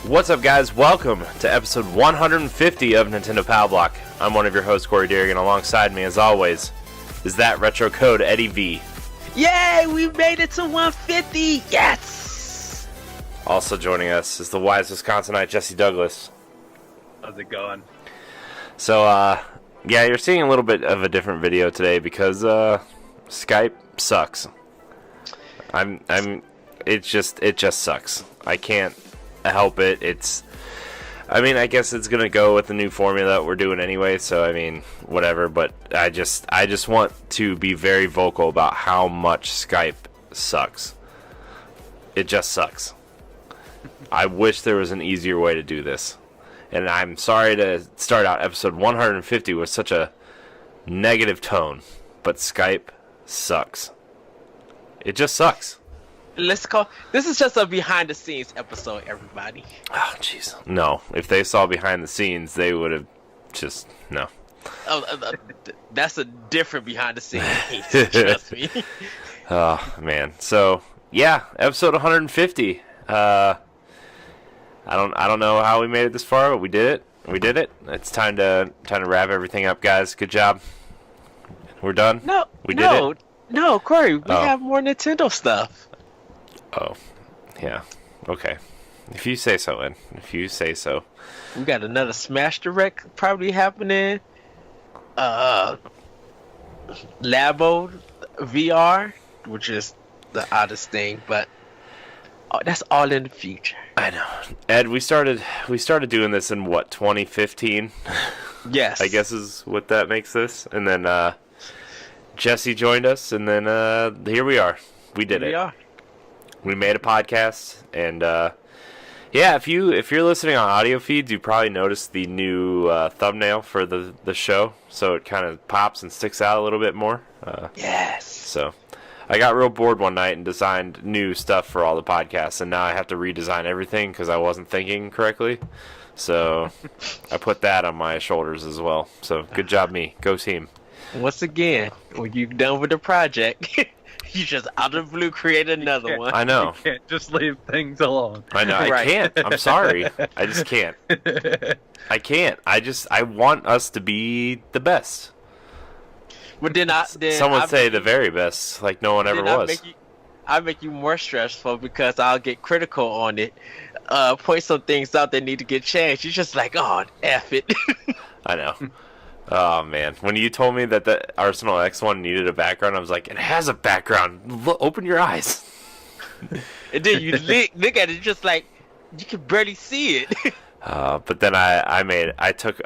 What's up, guys? Welcome to episode 150 of Nintendo Pow Block. I'm one of your hosts, Corey Dirrig, and alongside me, as always, is that retro code, Eddie V. Yay! We made it to 150! Yes! Also joining us is the wise Wisconsinite, Jesse Douglas. How's it going? So, yeah, you're seeing a little bit of a different video today because, Skype sucks. It just sucks. I can't help it. I guess it's gonna go with the new formula that we're doing anyway, so whatever, but I just want to be very vocal about how much Skype sucks. It just sucks. I wish there was an easier way to do this. And I'm sorry to start out episode 150 with such a negative tone, but Skype sucks. It just sucks. This is just a behind the scenes episode, everybody. Oh, jeez. No. If they saw behind the scenes, they would have just, no. That's a different behind the scenes. Trust me. Oh, man. So, yeah, episode 150. I don't know how we made it this far, but we did it. It's time to wrap everything up, guys. Good job. We're done? We did it? No, Corey, we have more Nintendo stuff. Oh, yeah. Okay. If you say so, Ed. If you say so. We got another Smash Direct probably happening. Labo VR, which is the oddest thing, but that's all in the future. I know. Ed, we started doing this in what, 2015? Yes. I guess is what that makes this. And then Jesse joined us, and then here we are. We did it. We are. We made a podcast, and yeah, if you're listening on audio feeds, you probably noticed the new thumbnail for the show, so it kind of pops and sticks out a little bit more. Yes. So I got real bored one night and designed new stuff for all the podcasts, and now I have to redesign everything because I wasn't thinking correctly. So I put that on my shoulders as well. So good job, me. Go team. Once again, when you're done with the project, you just out of the blue create another one. I know. You can't just leave things alone. I know. I can't. I'm sorry. I just can't. I can't. I want us to be the best. But Some would say the very best, like no one ever was. I make you more stressful because I'll get critical on it. Point some things out that need to get changed. You're just like, oh, F it. I know. Oh, man. When you told me that the Arsenal X1 needed a background, I was like, it has a background. Open your eyes. And then you look at it just like, you can barely see it. But then I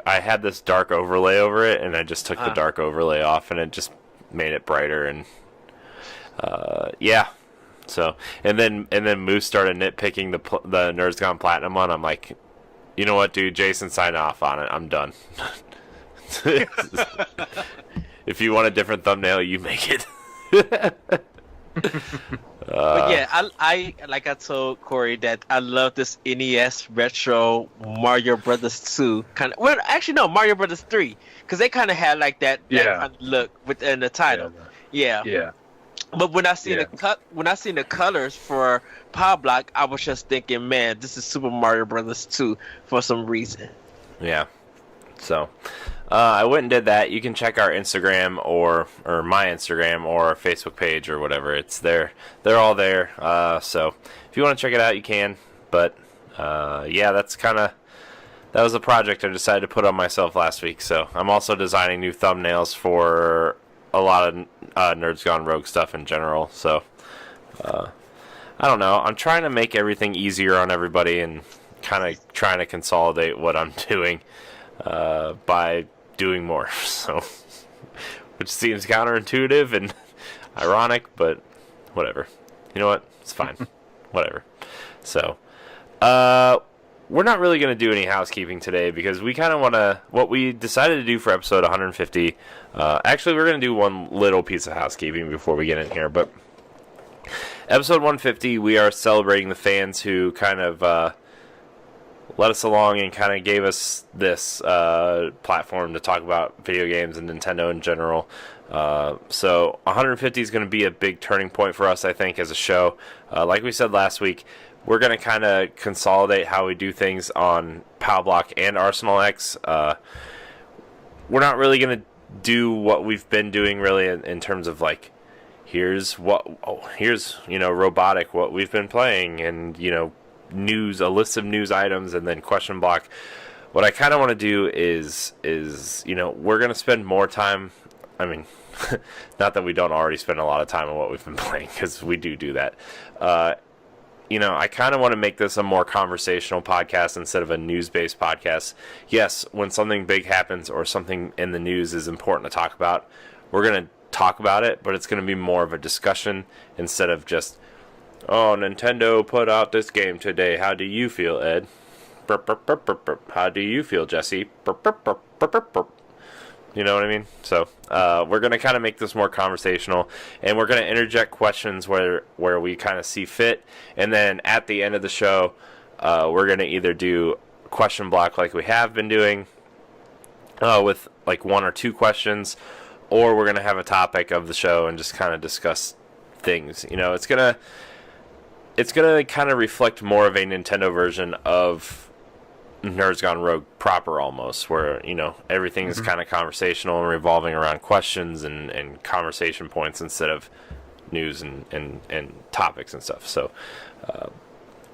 had this dark overlay over it, and I just took the dark overlay off, and it just made it brighter, and yeah. So, and then Moose started nitpicking the Nerds Gone Platinum one. I'm like, you know what, dude? Jason signed off on it. I'm done. If you want a different thumbnail, you make it. But yeah, I like I told Corey that I love this NES retro Mario Brothers 2 kind of. Well, actually no, Mario Brothers 3, because they kind of had like that kind of look within the title. Yeah. But when I seen the colors for Pow Block, I was just thinking, man, this is Super Mario Brothers 2 for some reason. Yeah. So, I went and did that. You can check our Instagram or my Instagram or our Facebook page or whatever. It's there. They're all there. So if you want to check it out, you can. But yeah, that was a project I decided to put on myself last week. So I'm also designing new thumbnails for a lot of Nerds Gone Rogue stuff in general. So I don't know. I'm trying to make everything easier on everybody and kind of trying to consolidate what I'm doing. By doing more, so which seems counterintuitive and ironic, but whatever. You know what? It's fine. Whatever. So, we're not really going to do any housekeeping today because we kind of want to. What we decided to do for episode 150. Actually, we're going to do one little piece of housekeeping before we get in here, but episode 150, we are celebrating the fans who kind of led us along and kind of gave us this platform to talk about video games and Nintendo in general. So 150 is going to be a big turning point for us, I think, as a show. Like we said last week, we're going to kind of consolidate how we do things on Pow Block and Arsenal X. We're not really going to do what we've been doing really in terms of like, here's robotic, what we've been playing, and, news, a list of news items, and then question block. What I kind of want to do is we're going to spend more time. I mean, not that we don't already spend a lot of time on what we've been playing, because we do that. I kind of want to make this a more conversational podcast instead of a news-based podcast. Yes, when something big happens or something in the news is important to talk about, we're going to talk about it, but it's going to be more of a discussion instead of just, oh, Nintendo put out this game today. How do you feel, Ed? Burp, burp, burp, burp, burp. How do you feel, Jesse? Burp, burp, burp, burp, burp, burp. You know what I mean? So we're going to kind of make this more conversational, and we're going to interject questions where we kind of see fit. And then at the end of the show, we're going to either do question block like we have been doing with like 1 or 2 questions, or we're going to have a topic of the show and just kind of discuss things. It's going to kind of reflect more of a Nintendo version of Nerds Gone Rogue proper, almost, where everything is kind of conversational and revolving around questions and conversation points instead of news and topics and stuff. So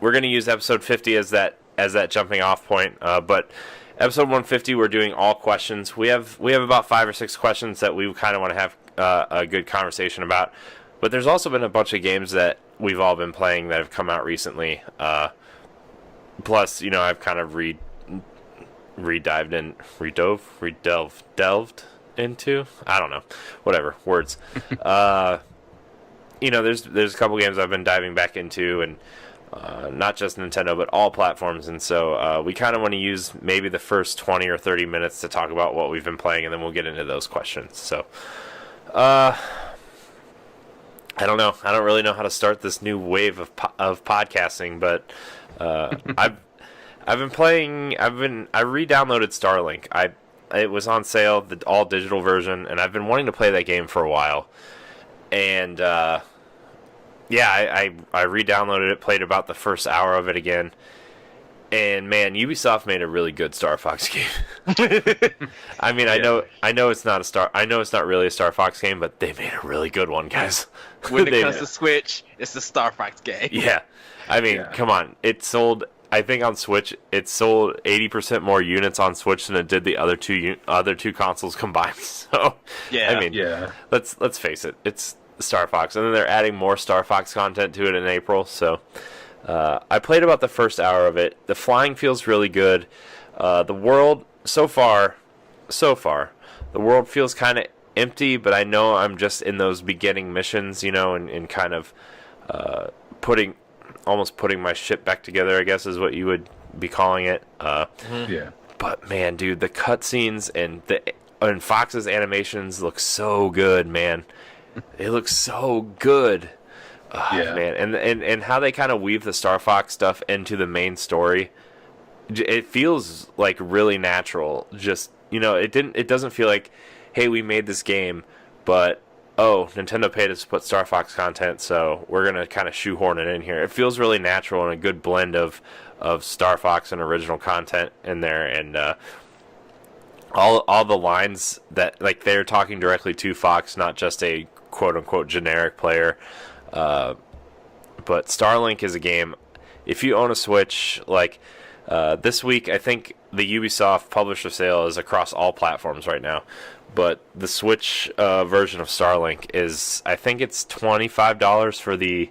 we're going to use episode 50 as that jumping off point, but episode 150 we're doing all questions. We have about 5 or 6 questions that we kind of want to have a good conversation about, but there's also been a bunch of games that we've all been playing that have come out recently. Plus, I've kind of delved into. I don't know, whatever words. There's a couple games I've been diving back into, and not just Nintendo, but all platforms. And so we kind of want to use maybe the first 20 or 30 minutes to talk about what we've been playing, and then we'll get into those questions. So, I don't know. I don't really know how to start this new wave of podcasting, but I've been playing. I re-downloaded Starlink. It was on sale, the all digital version, and I've been wanting to play that game for a while. And I re-downloaded it, played about the first hour of it again, and man, Ubisoft made a really good Star Fox game. I mean, yeah. I know it's not really a Star Fox game, but they made a really good one, guys. When it comes to Switch, it's a Star Fox game. Yeah. I mean, come on. It sold, I think on Switch, it sold 80% more units on Switch than it did the other two consoles combined. So, yeah. I mean, let's face it. It's Star Fox. And then they're adding more Star Fox content to it in April. So, I played about the first hour of it. The flying feels really good. The world, so far, the world feels kind of empty, but I know I'm just in those beginning missions, and kind of putting my ship back together, I guess is what you would be calling it. Yeah. But man, dude, the cutscenes and Fox's animations look so good, man. They look so good. Man, and how they kind of weave the Star Fox stuff into the main story, it feels like really natural. Just it doesn't feel like, hey, we made this game, but Nintendo paid us to put Star Fox content, so we're gonna kind of shoehorn it in here. It feels really natural and a good blend of Star Fox and original content in there, and all the lines that, like, they're talking directly to Fox, not just a quote unquote generic player. But Starlink is a game. If you own a Switch, like this week, I think the Ubisoft publisher sale is across all platforms right now. But the Switch version of Starlink is, I think it's $25 for the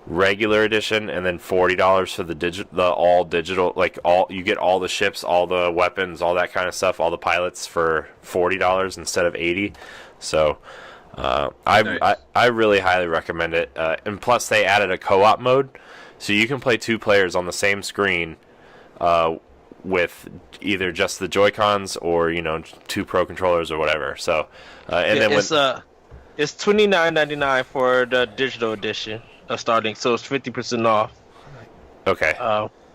regular edition, and then $40 for the all digital. Like you get all the ships, all the weapons, all that kind of stuff, all the pilots for $40 instead of $80. So Nice. I really highly recommend it. And plus, they added a co-op mode, so you can play 2 players on the same screen. With either just the Joy-Cons or 2 Pro controllers or whatever. So, it's $29.99 for the digital edition of Starlink, so it's 50% off. Okay.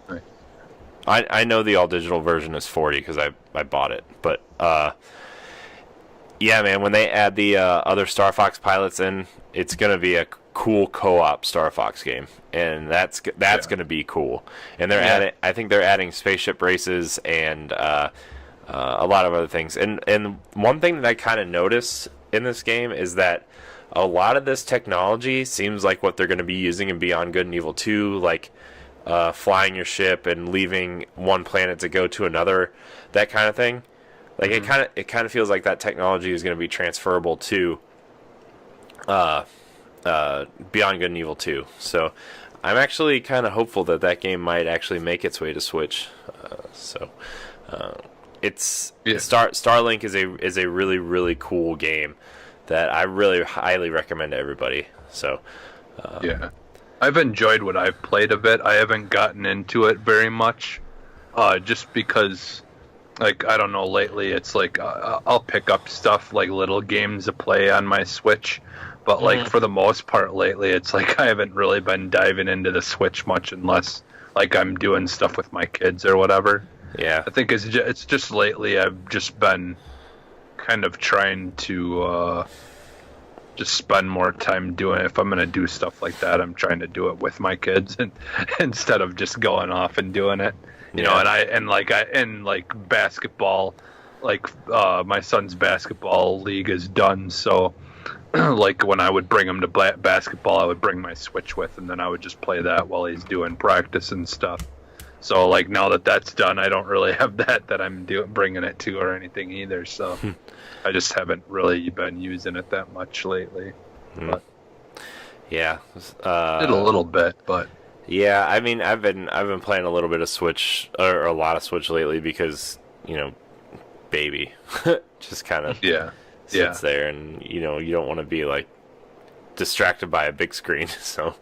Right. I know the all digital version is $40 because I bought it, but yeah, man, when they add the other Star Fox pilots in, it's gonna be cool co-op Star Fox game, and that's going to be cool. And I think they're adding spaceship races and a lot of other things. And one thing that I kind of noticed in this game is that a lot of this technology seems like what they're going to be using in Beyond Good and Evil 2, like flying your ship and leaving one planet to go to another, that kind of thing. Like it kind of feels like that technology is going to be transferable to Beyond Good and Evil 2. So I'm actually kind of hopeful that game might actually make its way to Switch. Starlink is a really, really cool game that I really highly recommend to everybody. So I've enjoyed what I've played of it. I haven't gotten into it very much, just because, like, I don't know, lately it's like I'll pick up stuff like little games to play on my Switch, but like for the most part lately it's like I haven't really been diving into the Switch much unless like I'm doing stuff with my kids or whatever. Yeah, I think it's just lately I've just been kind of trying to just spend more time doing it. If I'm going to do stuff like that, I'm trying to do it with my kids and instead of just going off and doing it. You know, and basketball, like my son's basketball league is done, so like when I would bring him to basketball, I would bring my Switch with, and then I would just play that while he's doing practice and stuff. So like now that that's done, I don't really have that I'm bringing it to or anything either. So I just haven't really been using it that much lately. But yeah, did a little bit, but yeah. I mean, I've been playing a little bit of Switch or a lot of Switch lately because baby, just kind of sits there, and you don't want to be like distracted by a big screen. So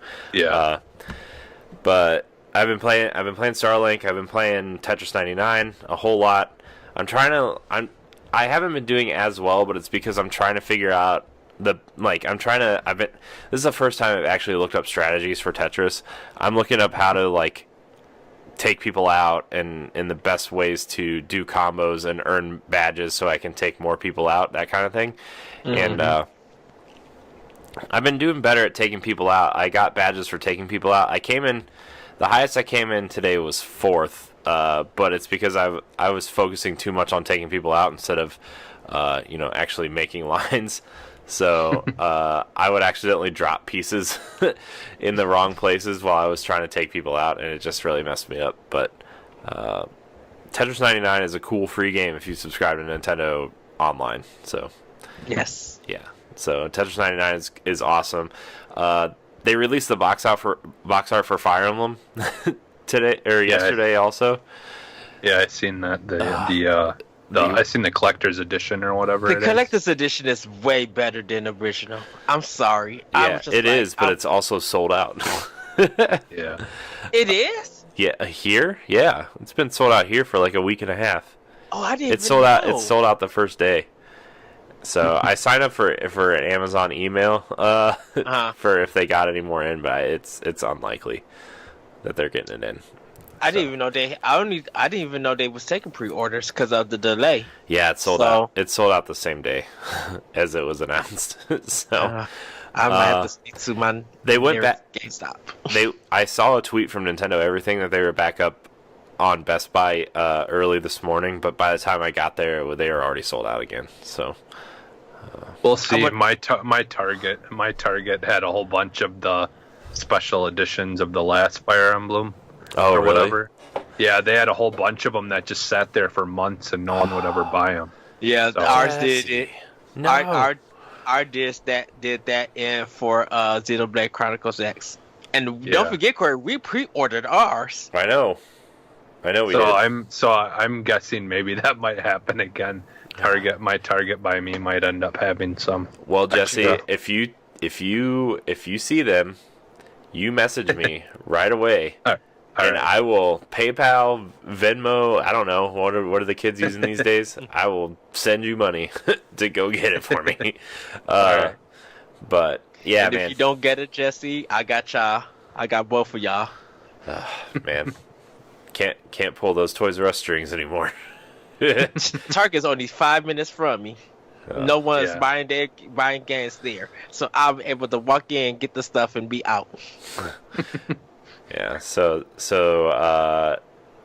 but I've been playing Starlink. I've been playing Tetris 99 a whole lot. I haven't been doing as well, but it's because I'm trying to figure out this is the first time I've actually looked up strategies for Tetris. I'm looking up how to like take people out and the best ways to do combos and earn badges so I can take more people out, that kind of thing. And I've been doing better at taking people out. I got badges for taking people out. The highest I came in today was 4th, but it's because I was focusing too much on taking people out instead of, actually making lines. So I would accidentally drop pieces in the wrong places while I was trying to take people out, and it just really messed me up. But Tetris 99 is a cool free game if you subscribe to Nintendo Online. So yes, yeah. So Tetris 99 is awesome. They released the box art for Fire Emblem today or yesterday also. Yeah, I seen that. I seen the collector's edition or whatever. The collector's edition is way better than the original. I'm sorry. Yeah, but it's also sold out. Yeah. It is? Yeah, here? Yeah. It's been sold out here for like a week and a half. Oh, I didn't It's sold out. It's sold out the first day. So I signed up for an Amazon email for if they got any more in, but it's unlikely that they're getting it in. I didn't even know I didn't even know they was taking pre-orders because of the delay. Yeah, it's sold out. It sold out the same day as it was announced. So I might have to speak to my they went back GameStop. I saw a tweet from Nintendo Everything that they were back up on Best Buy early this morning, but by the time I got there, they were already sold out again. So we'll see. My Target had a whole bunch of the special editions of the last Fire Emblem. Oh, or really? Whatever. Yeah, they had a whole bunch of them that just sat there for months and no one would ever buy them. Yeah, so, ours did it. No. Our did that in for Xenoblade Chronicles X. And don't forget, Corey, we pre-ordered ours. I know we did. I'm guessing maybe that might happen again. My Target by me might end up having some. Well, Jesse, if you see them, you message me right away. All right. I will PayPal, Venmo, I don't know, what are the kids using these days? I will send you money to go get it for me. Right. But yeah, and man. If you don't get it, Jesse, I got y'all. I got both of y'all. Man, can't pull those Toys R Us strings anymore. Target's only 5 minutes from me. No one's buying games there, so I'm able to walk in, get the stuff, and be out. Yeah. So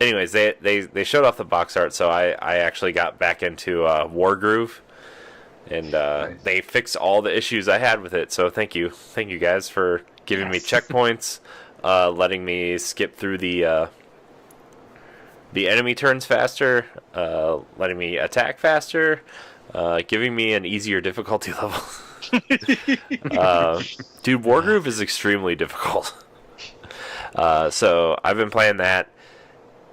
anyways, they showed off the box art, so I actually got back into Wargroove, and Nice. they fixed all the issues I had with it. So thank you guys for giving me checkpoints, letting me skip through the enemy turns faster, letting me attack faster, giving me an easier difficulty level. Dude, Wargroove is extremely difficult. So I've been playing that,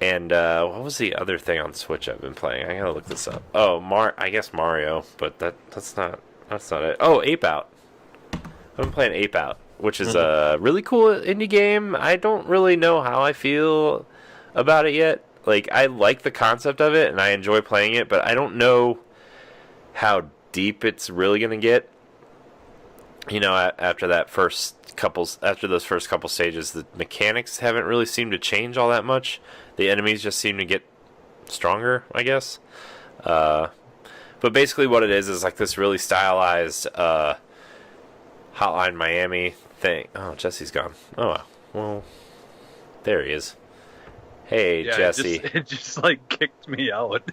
and what was the other thing on Switch I've been playing? I gotta look this up. Oh, I guess Mario, but that's not it. Oh, Ape Out. I've been playing Ape Out, which is a really cool indie game. I don't really know how I feel about it yet. Like, I like the concept of it, and I enjoy playing it, but I don't know how deep it's really going to get. You know, after those first couple stages, the mechanics haven't really seemed to change all that much. The enemies just seem to get stronger, I guess. But basically what it is like this really stylized Hotline Miami thing. Oh, Jesse's gone. Oh, well, there he is. Hey, Yeah, Jesse. it just like kicked me out.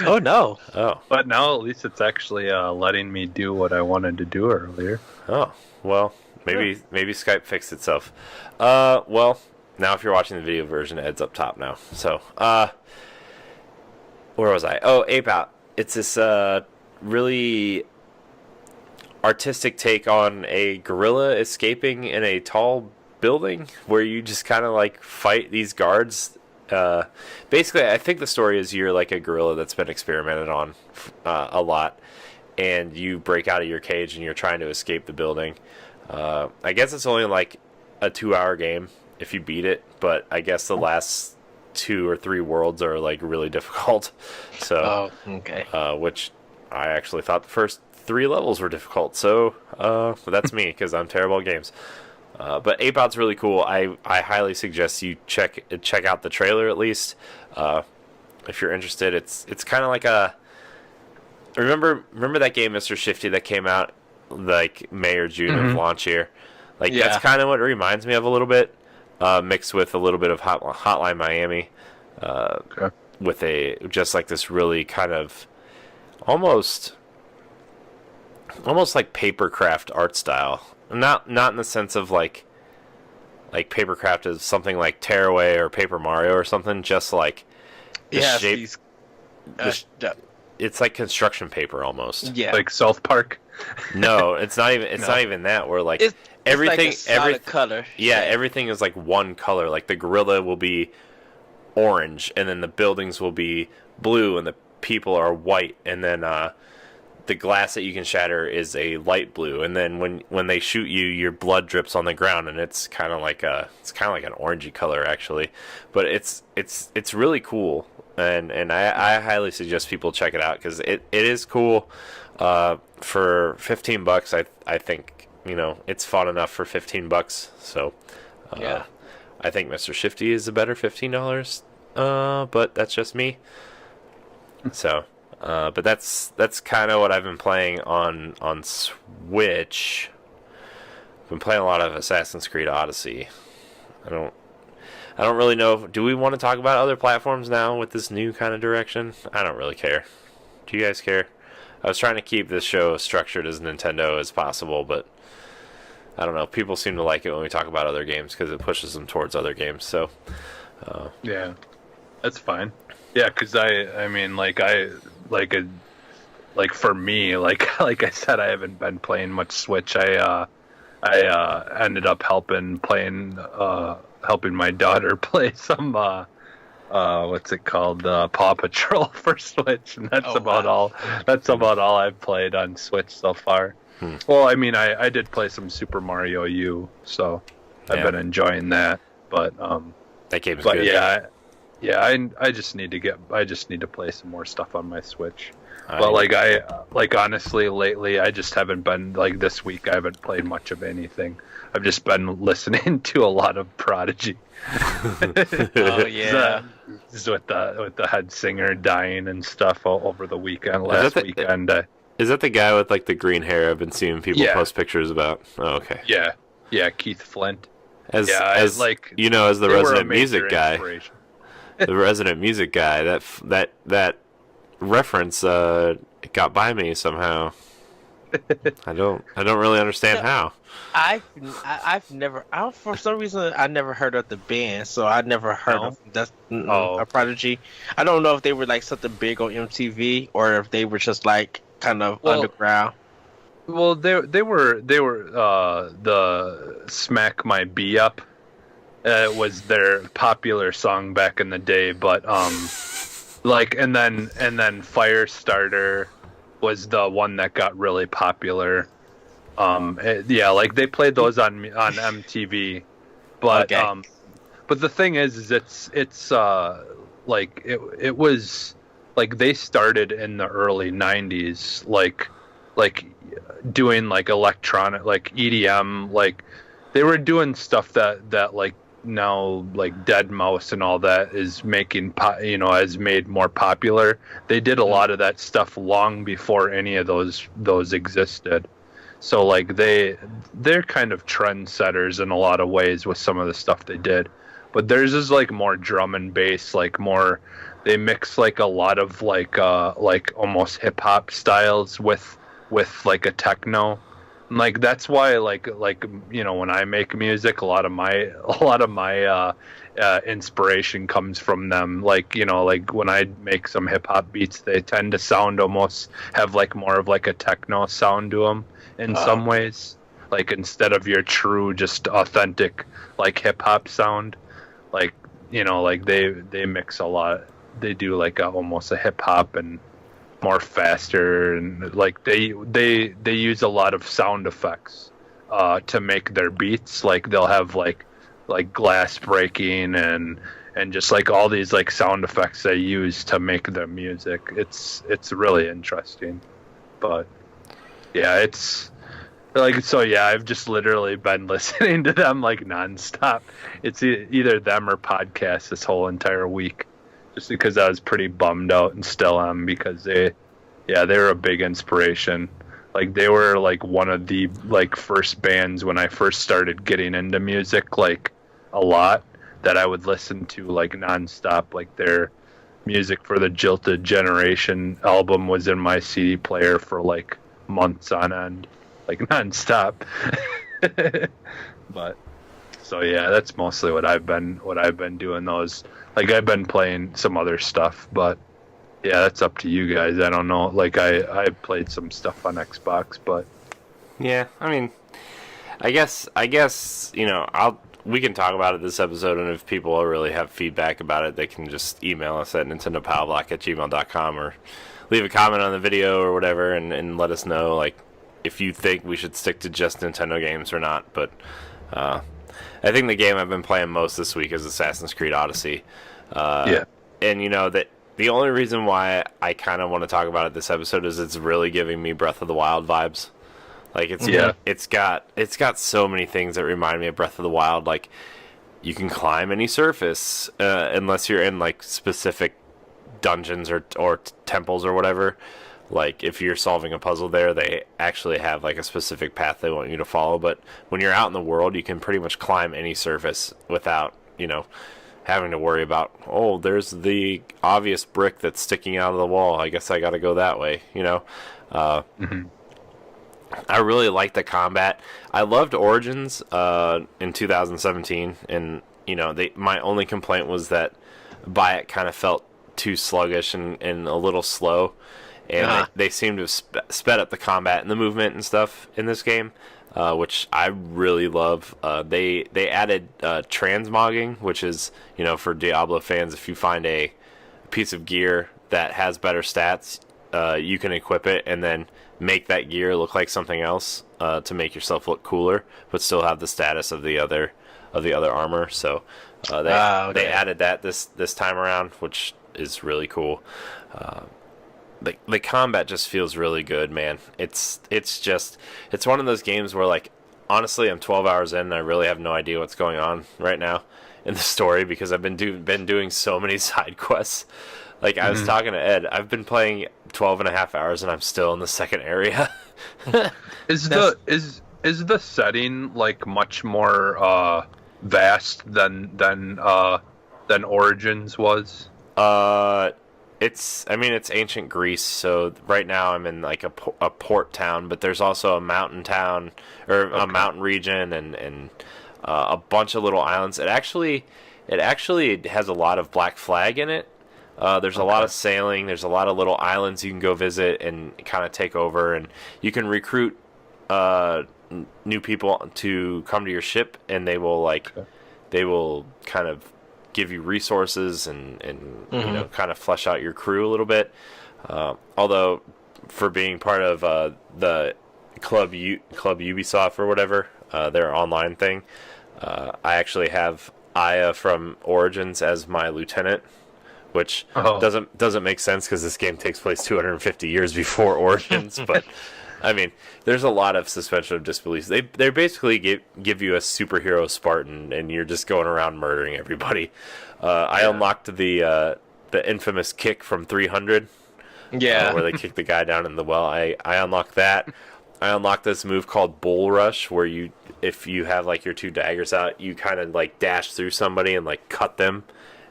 Oh no! Oh, But now at least it's actually letting me do what I wanted to do earlier. oh. Well, maybe Skype fixed itself. Well, now if you're watching the video version, Ed's up top now. So, where was I? Oh, Ape Out. It's this really artistic take on a gorilla escaping in a tall building where you just kind of like fight these guards. Basically, I think the story is you're like a gorilla that's been experimented on a lot, and you break out of your cage and you're trying to escape the building. I guess it's only like a 2-hour game if you beat it, but I guess the last 2 or 3 worlds are like really difficult. So, okay. Which I actually thought the first 3 levels were difficult. So, that's me because I'm terrible at games. But Ape Out's really cool. I highly suggest you check out the trailer at least. If you're interested, it's kind of like a remember that game Mr. Shifty that came out like May or June of launch year. Like that's kind of what it reminds me of a little bit, mixed with a little bit of Hotline Miami, Okay. with just like this really kind of almost like papercraft art style. Not in the sense of like papercraft is something like Tearaway or Paper Mario or something. Just like the shape. It's like construction paper almost. Yeah. Like South Park. No, it's not even. It's not even that. Where like everything, it's like a solid color. Yeah, everything is like one color. Like the gorilla will be orange, and then the buildings will be blue, and the people are white, and then the glass that you can shatter is a light blue, and then when they shoot you, your blood drips on the ground, and it's kind of like an orangey color actually, but it's really cool, and I highly suggest people check it out because it is cool. For $15, I think it's fun enough for $15. So Yeah. I think Mr. Shifty is a better $15. But that's just me. So. But that's kind of what I've been playing on Switch. I've been playing a lot of Assassin's Creed Odyssey. I don't really know. Do we want to talk about other platforms now with this new kind of direction? I don't really care. Do you guys care? I was trying to keep this show as structured as Nintendo as possible, but I don't know. People seem to like it when we talk about other games because it pushes them towards other games. So, Yeah, that's fine. Yeah, because I mean, like for me, like I said, I haven't been playing much Switch. I ended up helping my daughter play some what's it called, Paw Patrol for Switch, and that's about all. That's about all I've played on Switch so far. Well, I mean, I did play some Super Mario U, so I've been enjoying that. But that game's good. Yeah, I just need to play some more stuff on my Switch. But honestly, lately I just haven't been, like this week I haven't played much of anything. I've just been listening to a lot of Prodigy. Oh yeah. With the head singer dying and stuff over the weekend. Last weekend, Is that the guy with like the green hair I've been seeing people post pictures about? Oh, okay. Yeah, Keith Flint. As as the resident music guy, the resident music guy. That reference got by me somehow. I don't really understand how. I've never for some reason I never heard of the band, so I never heard of that's a Prodigy. I don't know if they were like something big on MTV or if they were just like kind of underground. Well, they were the Smack My Bee Up. Was their popular song back in the day, but and then Firestarter was the one that got really popular. They played those on MTV, but but the thing is it's it was like they started in the early 90s, like doing like electronic, like EDM, like they were doing stuff that like now like Dead Mouse and all that is making has made more popular. They did a lot of that stuff long before any of those existed. So like they're kind of trendsetters in a lot of ways with some of the stuff they did. But theirs is like more drum and bass, like more they mix like a lot of like almost hip hop styles with like a techno. And like that's why like when I make music, a lot of my inspiration comes from them. Like like when I make some hip hop beats, they tend to sound almost have like more of like a techno sound to them in some ways. Like instead of your true just authentic like hip hop sound, like like they mix a lot. They do like almost a hip hop and more faster, and like they use a lot of sound effects to make their beats. Like they'll have like glass breaking and just like all these like sound effects they use to make their music. It's really interesting. But yeah, it's like I've just literally been listening to them like nonstop. It's either them or podcasts this whole entire week. Just because I was pretty bummed out and still am, because they were a big inspiration. Like they were like one of the like first bands when I first started getting into music like a lot that I would listen to like nonstop. Like their music for the Jilted Generation album was in my CD player for like months on end, like nonstop. But so yeah, that's mostly what I've been doing. Those like I've been playing some other stuff, but yeah, that's up to you guys. I don't know. Like I played some stuff on Xbox, but yeah, I mean, I guess we can talk about it this episode, and if people really have feedback about it, they can just email us at nintendopowblock@gmail.com or leave a comment on the video or whatever, and let us know like if you think we should stick to just Nintendo games or not. But I think the game I've been playing most this week is Assassin's Creed Odyssey. And that the only reason why I kind of want to talk about it this episode is it's really giving me Breath of the Wild vibes. Like it's got so many things that remind me of Breath of the Wild. Like you can climb any surface unless you're in like specific dungeons or temples or whatever. Like if you're solving a puzzle there, they actually have like a specific path they want you to follow. But when you're out in the world, you can pretty much climb any surface without having to worry about, oh, there's the obvious brick that's sticking out of the wall. I guess I got to go that way. I really like the combat. I loved Origins in 2017, and my only complaint was that Bayek kind of felt too sluggish and a little slow. And they seem to have sped up the combat and the movement and stuff in this game, which I really love. They added transmogging, which is, for Diablo fans, if you find a piece of gear that has better stats, you can equip it and then make that gear look like something else to make yourself look cooler, but still have the status of the other armor. So they added that this time around, which is really cool. The combat just feels really good, man. It's one of those games where, like, honestly, I'm 12 hours in and I really have no idea what's going on right now in the story because I've been doing so many side quests. Like I was talking to Ed, I've been playing 12 and a half hours and I'm still in the second area. Is the setting like much more vast than Origins was? It's ancient Greece, so right now I'm in like a port town, but there's also a mountain town or a mountain region and a bunch of little islands. It actually has a lot of Black Flag in it. There's a lot of sailing. There's a lot of little islands you can go visit and kind of take over, and you can recruit new people to come to your ship, and they will kind of give you resources and kind of flesh out your crew a little bit. Although, for being part of the Club Ubisoft or whatever, their online thing, I actually have Aya from Origins as my lieutenant, which doesn't make sense because this game takes place 250 years before Origins. But I mean, there's a lot of suspension of disbelief. They basically give you a superhero Spartan, and you're just going around murdering everybody. I unlocked the infamous kick from 300. Yeah, where they kick the guy down in the well. I unlocked that. I unlocked this move called Bull Rush, where if you have like your two daggers out, you kind of like dash through somebody and like cut them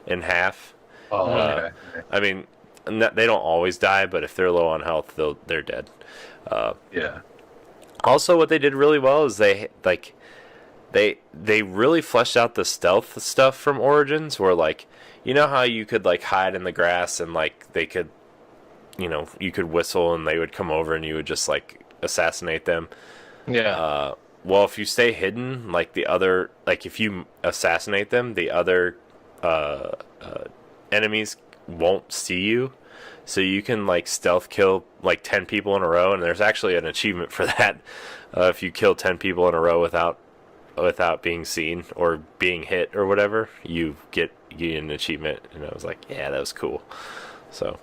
in half. Oh, okay. I mean, they don't always die, but if they're low on health, they're dead. Yeah. Also, what they did really well is they really fleshed out the stealth stuff from Origins, where like, you know how you could like hide in the grass and like they could, you could whistle and they would come over and you would just like assassinate them. Yeah. Well, if you stay hidden, if you assassinate them, the other enemies won't see you. So you can like stealth kill like 10 people in a row, and there's actually an achievement for that. If you kill 10 people in a row without being seen or being hit or whatever, you get an achievement. And I was like, yeah, that was cool. So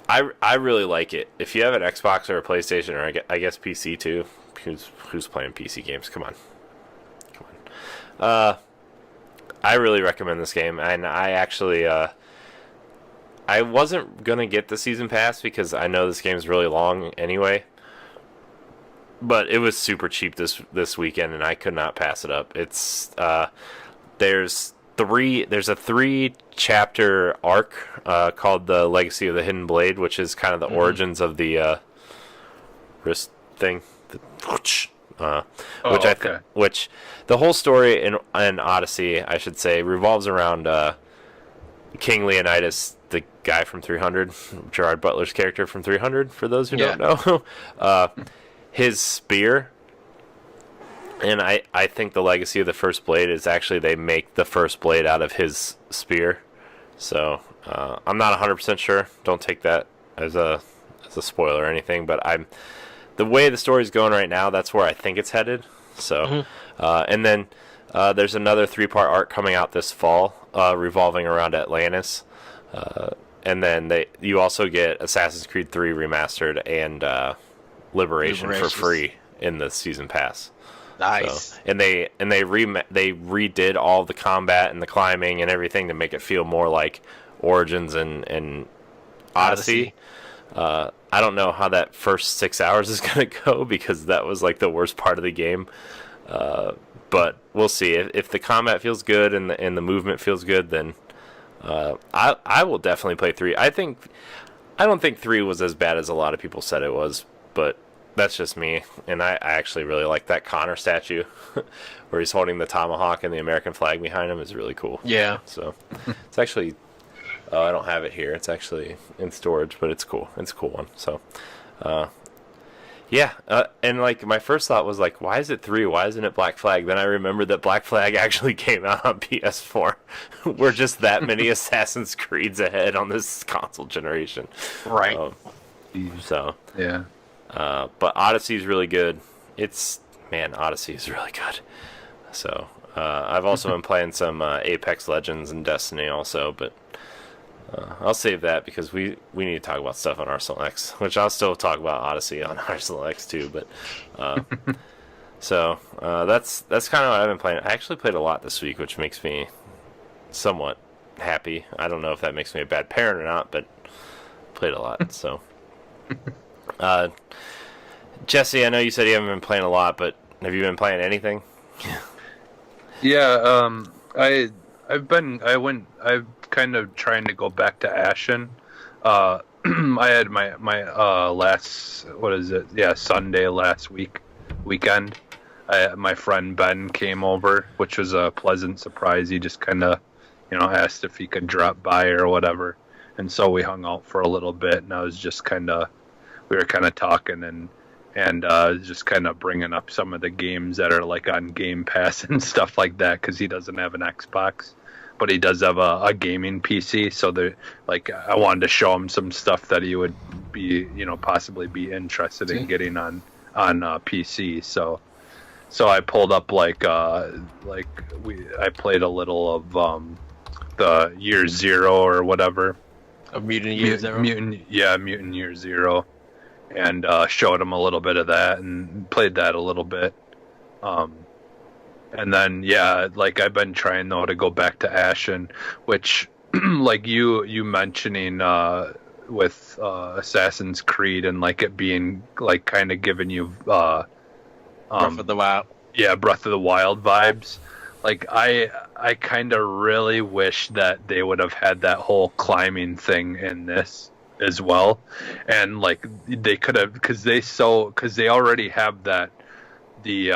I really like it. If you have an Xbox or a PlayStation, or I guess PC too, who's playing PC games? Come on. I really recommend this game, and I actually I wasn't gonna get the season pass because I know this game's really long anyway. But it was super cheap this weekend, and I could not pass it up. It's there's a 3-chapter arc called The Legacy of the Hidden Blade, which is kind of the origins of the wrist thing, which the whole story in Odyssey, I should say, revolves around King Leonidas, the guy from 300, Gerard Butler's character from 300, for those who don't know. His spear, and I think the legacy of the first blade is actually they make the first blade out of his spear. So I'm not 100% sure. Don't take that as a spoiler or anything, but the way the story's going right now, that's where I think it's headed. So and then there's another 3-part arc coming out this fall revolving around Atlantis. And then you also get Assassin's Creed 3 Remastered and Liberation for free in the season pass. Nice. So, and they redid all the combat and the climbing and everything to make it feel more like Origins and Odyssey. I don't know how that first 6 hours is going to go because that was like the worst part of the game. But we'll see. If the combat feels good and the movement feels good, then I will definitely play 3. I don't think 3 was as bad as a lot of people said it was, but that's just me. And I actually really like that Connor statue where he's holding the tomahawk and the American flag behind him is really cool. Yeah. So it's actually, I don't have it here. It's actually in storage, but it's cool. It's a cool one. So, yeah. And like my first thought was like, why is it 3? Why isn't it Black Flag? Then I remembered that Black Flag actually came out on PS4. We're just that many Assassin's Creeds ahead on this console generation. Right. So. Yeah. But Odyssey is really good. Odyssey is really good. So, I've also been playing some Apex Legends and Destiny also, but I'll save that because we need to talk about stuff on Arsenal X, which I'll still talk about Odyssey on Arsenal X too, but so that's kind of what I've been playing. I actually played a lot this week, which makes me somewhat happy. I don't know if that makes me a bad parent or not, but played a lot. So, Jesse, I know you said you haven't been playing a lot, but have you been playing anything? Yeah, I've kind of trying to go back to Ashen. I had my last, what is it? Yeah, Sunday last weekend. My friend Ben came over, which was a pleasant surprise. He just kind of, asked if he could drop by or whatever. And so we hung out for a little bit, and I was just we were kind of talking and just kind of bringing up some of the games that are like on Game Pass and stuff like that, because he doesn't have an Xbox, but he does have a gaming PC. So I wanted to show him some stuff that he would be, possibly be interested in getting on PC. So I pulled up I played a little of the Year Zero or whatever. Mutant Year Zero. Mutant Year Zero. And showed him a little bit of that and played that a little bit. And then, I've been trying, though, to go back to Ashen, which, like you mentioning with Assassin's Creed and, it being, kind of giving you... Breath of the Wild. Yeah, Breath of the Wild vibes. I kind of really wish that they would have had that whole climbing thing in this as well, and they could have, because they already have that, the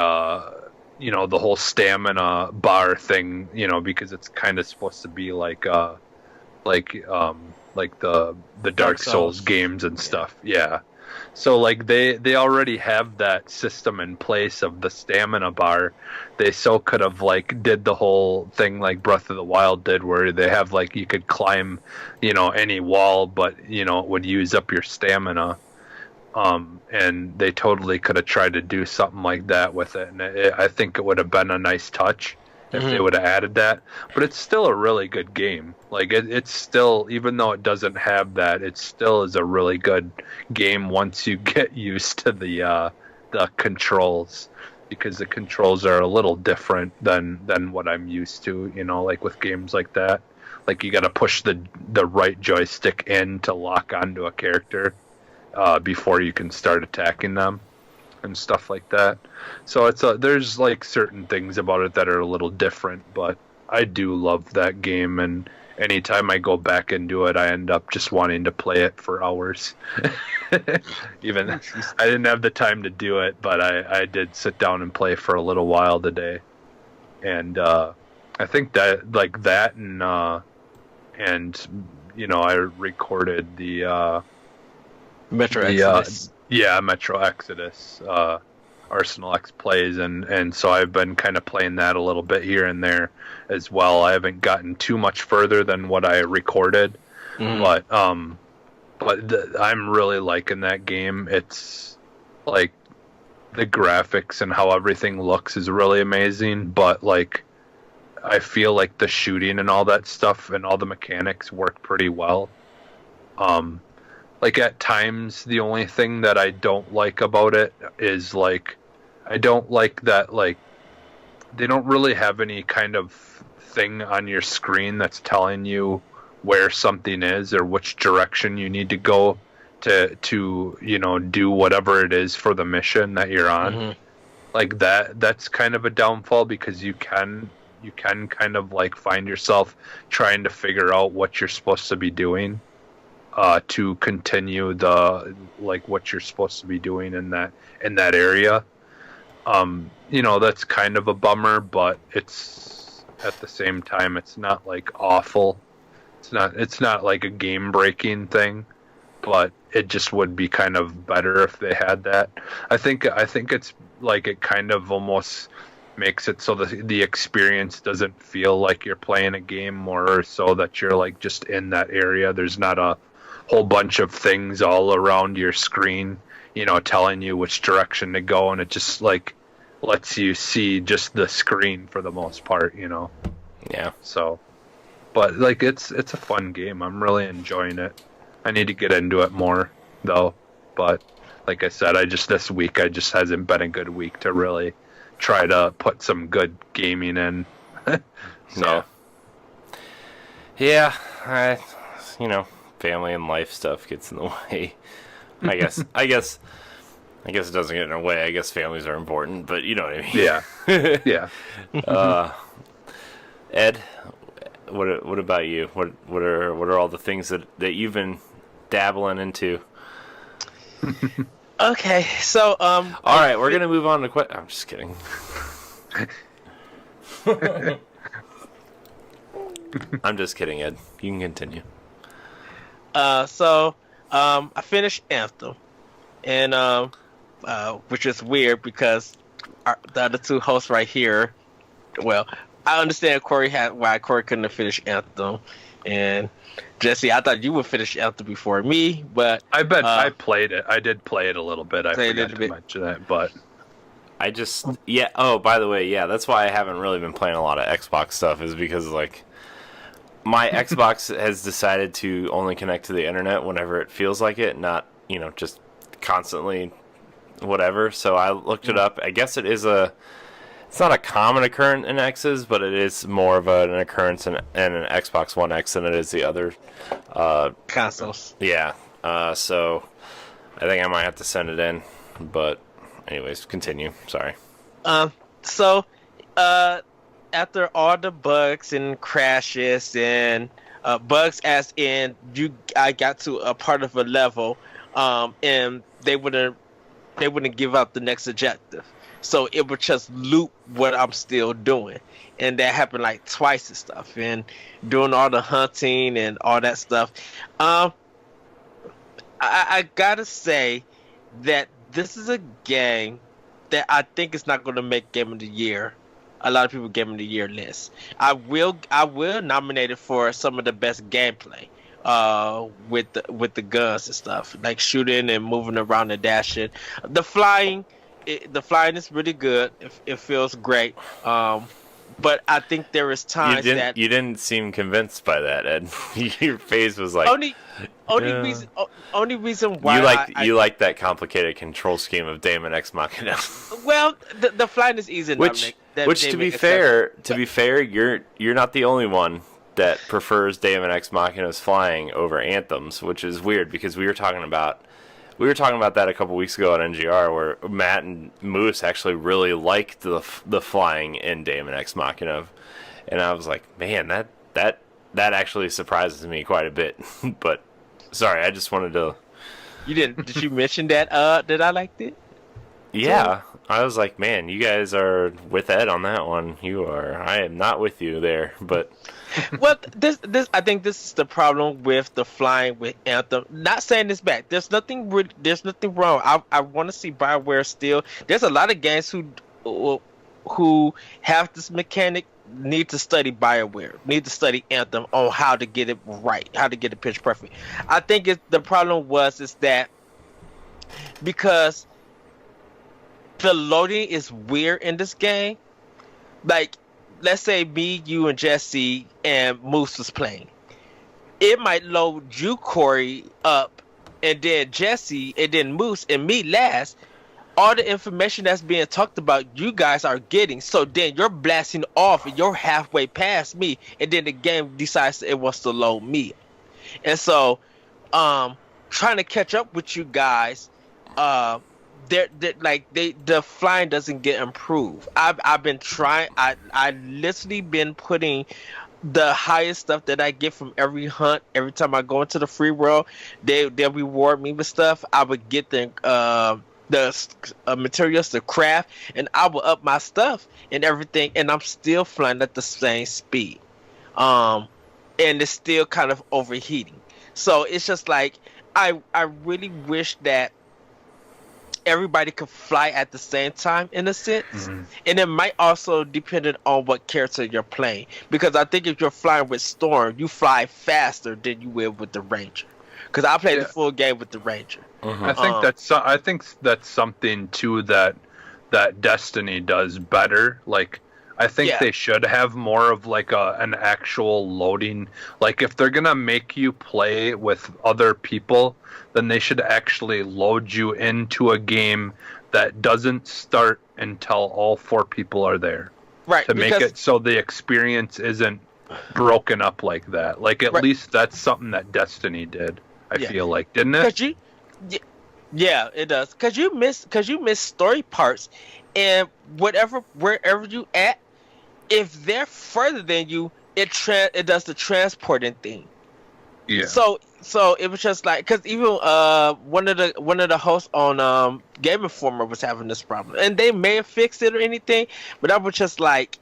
whole stamina bar thing, because it's kind of supposed to be like the Dark Souls games and stuff. Yeah. So they already have that system in place of the stamina bar. They could have did the whole thing like Breath of the Wild did, where they have you could climb, any wall, but it would use up your stamina. And they totally could have tried to do something like that with it, and I think it would have been a nice touch if they would have added that. But it's still a really good game. It's still, even though it doesn't have that, it still is a really good game once you get used to the controls, because the controls are a little different than what I'm used to, with games like that. You got to push the right joystick in to lock onto a character before you can start attacking them and stuff like that. So there's certain things about it that are a little different, but I do love that game, and anytime I go back into it, I end up just wanting to play it for hours. Even I didn't have the time to do it, but I did sit down and play for a little while today. And I think that that and I recorded the Metro Exodus. Metro Exodus, Arsenal X plays, and so I've been kind of playing that a little bit here and there as well. I haven't gotten too much further than what I recorded, but I'm really liking that game. It's the graphics and how everything looks is really amazing, but I feel the shooting and all that stuff and all the mechanics work pretty well. At times, the only thing that I don't like about it is I don't like that they don't really have any kind of thing on your screen that's telling you where something is or which direction you need to go to do whatever it is for the mission that you're on. That's kind of a downfall, because you can kind of find yourself trying to figure out what you're supposed to be doing. To continue the what you're supposed to be doing in that area. That's kind of a bummer, but it's at the same time it's not awful. It's not a game breaking thing, but it just would be kind of better if they had that. I think it's it kind of almost makes it so the experience doesn't feel like you're playing a game, more so that you're just in that area. There's not a whole bunch of things all around your screen, telling you which direction to go, and it just lets you see just the screen for the most part, Yeah. So, but it's a fun game. I'm really enjoying it. I need to get into it more though, but like I said, this week just hasn't been a good week to really try to put some good gaming in. So, yeah, family and life stuff gets in the way. I guess it doesn't get in the way. I guess families are important, but you know what I mean. Yeah. Ed, what about you? What are all the things that you've been dabbling into? Okay, so all right, we're gonna move on to I'm just kidding. I'm just kidding, Ed. You can continue. So I finished Anthem, and which is weird because the other two hosts right here. Well, I understand why Corey couldn't have finished Anthem, and Jesse, I thought you would finish Anthem before me, but I bet I played it. I did play it a little bit. I forgot to mention that, but I just Oh, by the way, that's why I haven't really been playing a lot of Xbox stuff. Is because like my Xbox has decided to only connect to the internet whenever it feels like it, not just constantly whatever. So I looked it up. I guess it's not a common occurrence in X's, but it is more of an occurrence in an Xbox One X than it is the other consoles. Yeah. So I think I might have to send it in. But anyways, continue. Sorry. So after all the bugs and crashes and bugs as in I got to a part of a level and they wouldn't give out the next objective. So it would just loop what I'm still doing. And that happened like twice and stuff. And doing all the hunting and all that stuff. I gotta say that this is a game that I think is not going to make Game of the Year. A lot of people Game of the Year list. I will nominate it for some of the best gameplay. With the guns and stuff. Like shooting and moving around and dashing. The flying is really good. It feels great. But I think there is times that you didn't seem convinced by that, Ed. Your face was like only reason why you like that complicated control scheme of Daemon X Machina. Well, the flying is easy. Which to be fair, you're not the only one that prefers Daemon X Machina's flying over Anthem's, which is weird because we were talking about that a couple weeks ago at NGR, where Matt and Moose actually really liked the flying in Daemon X Machina, and I was like, man, that actually surprises me quite a bit. But sorry, I just wanted to. Did you mention that I liked it? Yeah, I was like, man, you guys are with Ed on that one. I am not with you there, but. Well, this I think this is the problem with the flying with Anthem. Not saying this bad. There's nothing wrong. I want to see BioWare still. There's a lot of games who have this mechanic need to study BioWare, need to study Anthem on how to get it right, how to get it pitch perfect. I think the problem is that because the loading is weird in this game, like. Let's say me, you, and Jesse and Moose was playing. It might load you, Corey, up, and then Jesse, and then Moose, and me last. All the information that's being talked about, you guys are getting. So then you're blasting off, and you're halfway past me, and then the game decides it wants to load me. And so, trying to catch up with you guys, the flying doesn't get improved. I've been trying. I literally been putting the highest stuff that I get from every hunt. Every time I go into the free world, they'll reward me with stuff. I would get the materials to craft, and I will up my stuff and everything. And I'm still flying at the same speed, and it's still kind of overheating. So it's just like I really wish that everybody could fly at the same time in a sense. And it might also depend on what character you're playing, because I think if you're flying with Storm, you fly faster than you will with the Ranger, because I played the full game with the Ranger. I think that's something too that Destiny does better. Like I think they should have more of like an actual loading. Like if they're gonna make you play with other people, then they should actually load you into a game that doesn't start until all 4 people are there. Right. To make it so the experience isn't broken up like that. Like at Right. least that's something that Destiny did. I Yeah. feel like, didn't it? Cause you, yeah, it does. Cause you miss story parts, and wherever you at, if they're further than you, it does the transporting thing. Yeah. So it was just like, cause even one of the hosts on Game Informer was having this problem, and they may have fixed it or anything, but I was just like,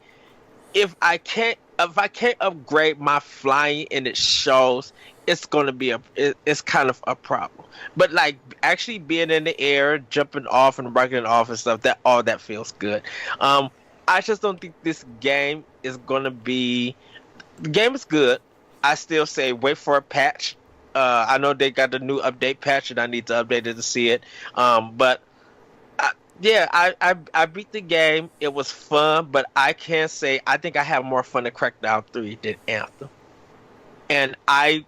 if I can't upgrade my flying and it shows, it's gonna be it's kind of a problem. But like actually being in the air, jumping off and rocking off and stuff, that feels good. I just don't think this game is gonna be. The game is good. I still say wait for a patch. I know they got the new update patch, and I need to update it to see it. But yeah, I beat the game. It was fun, but I can say I think I have more fun in Crackdown 3 than Anthem. And I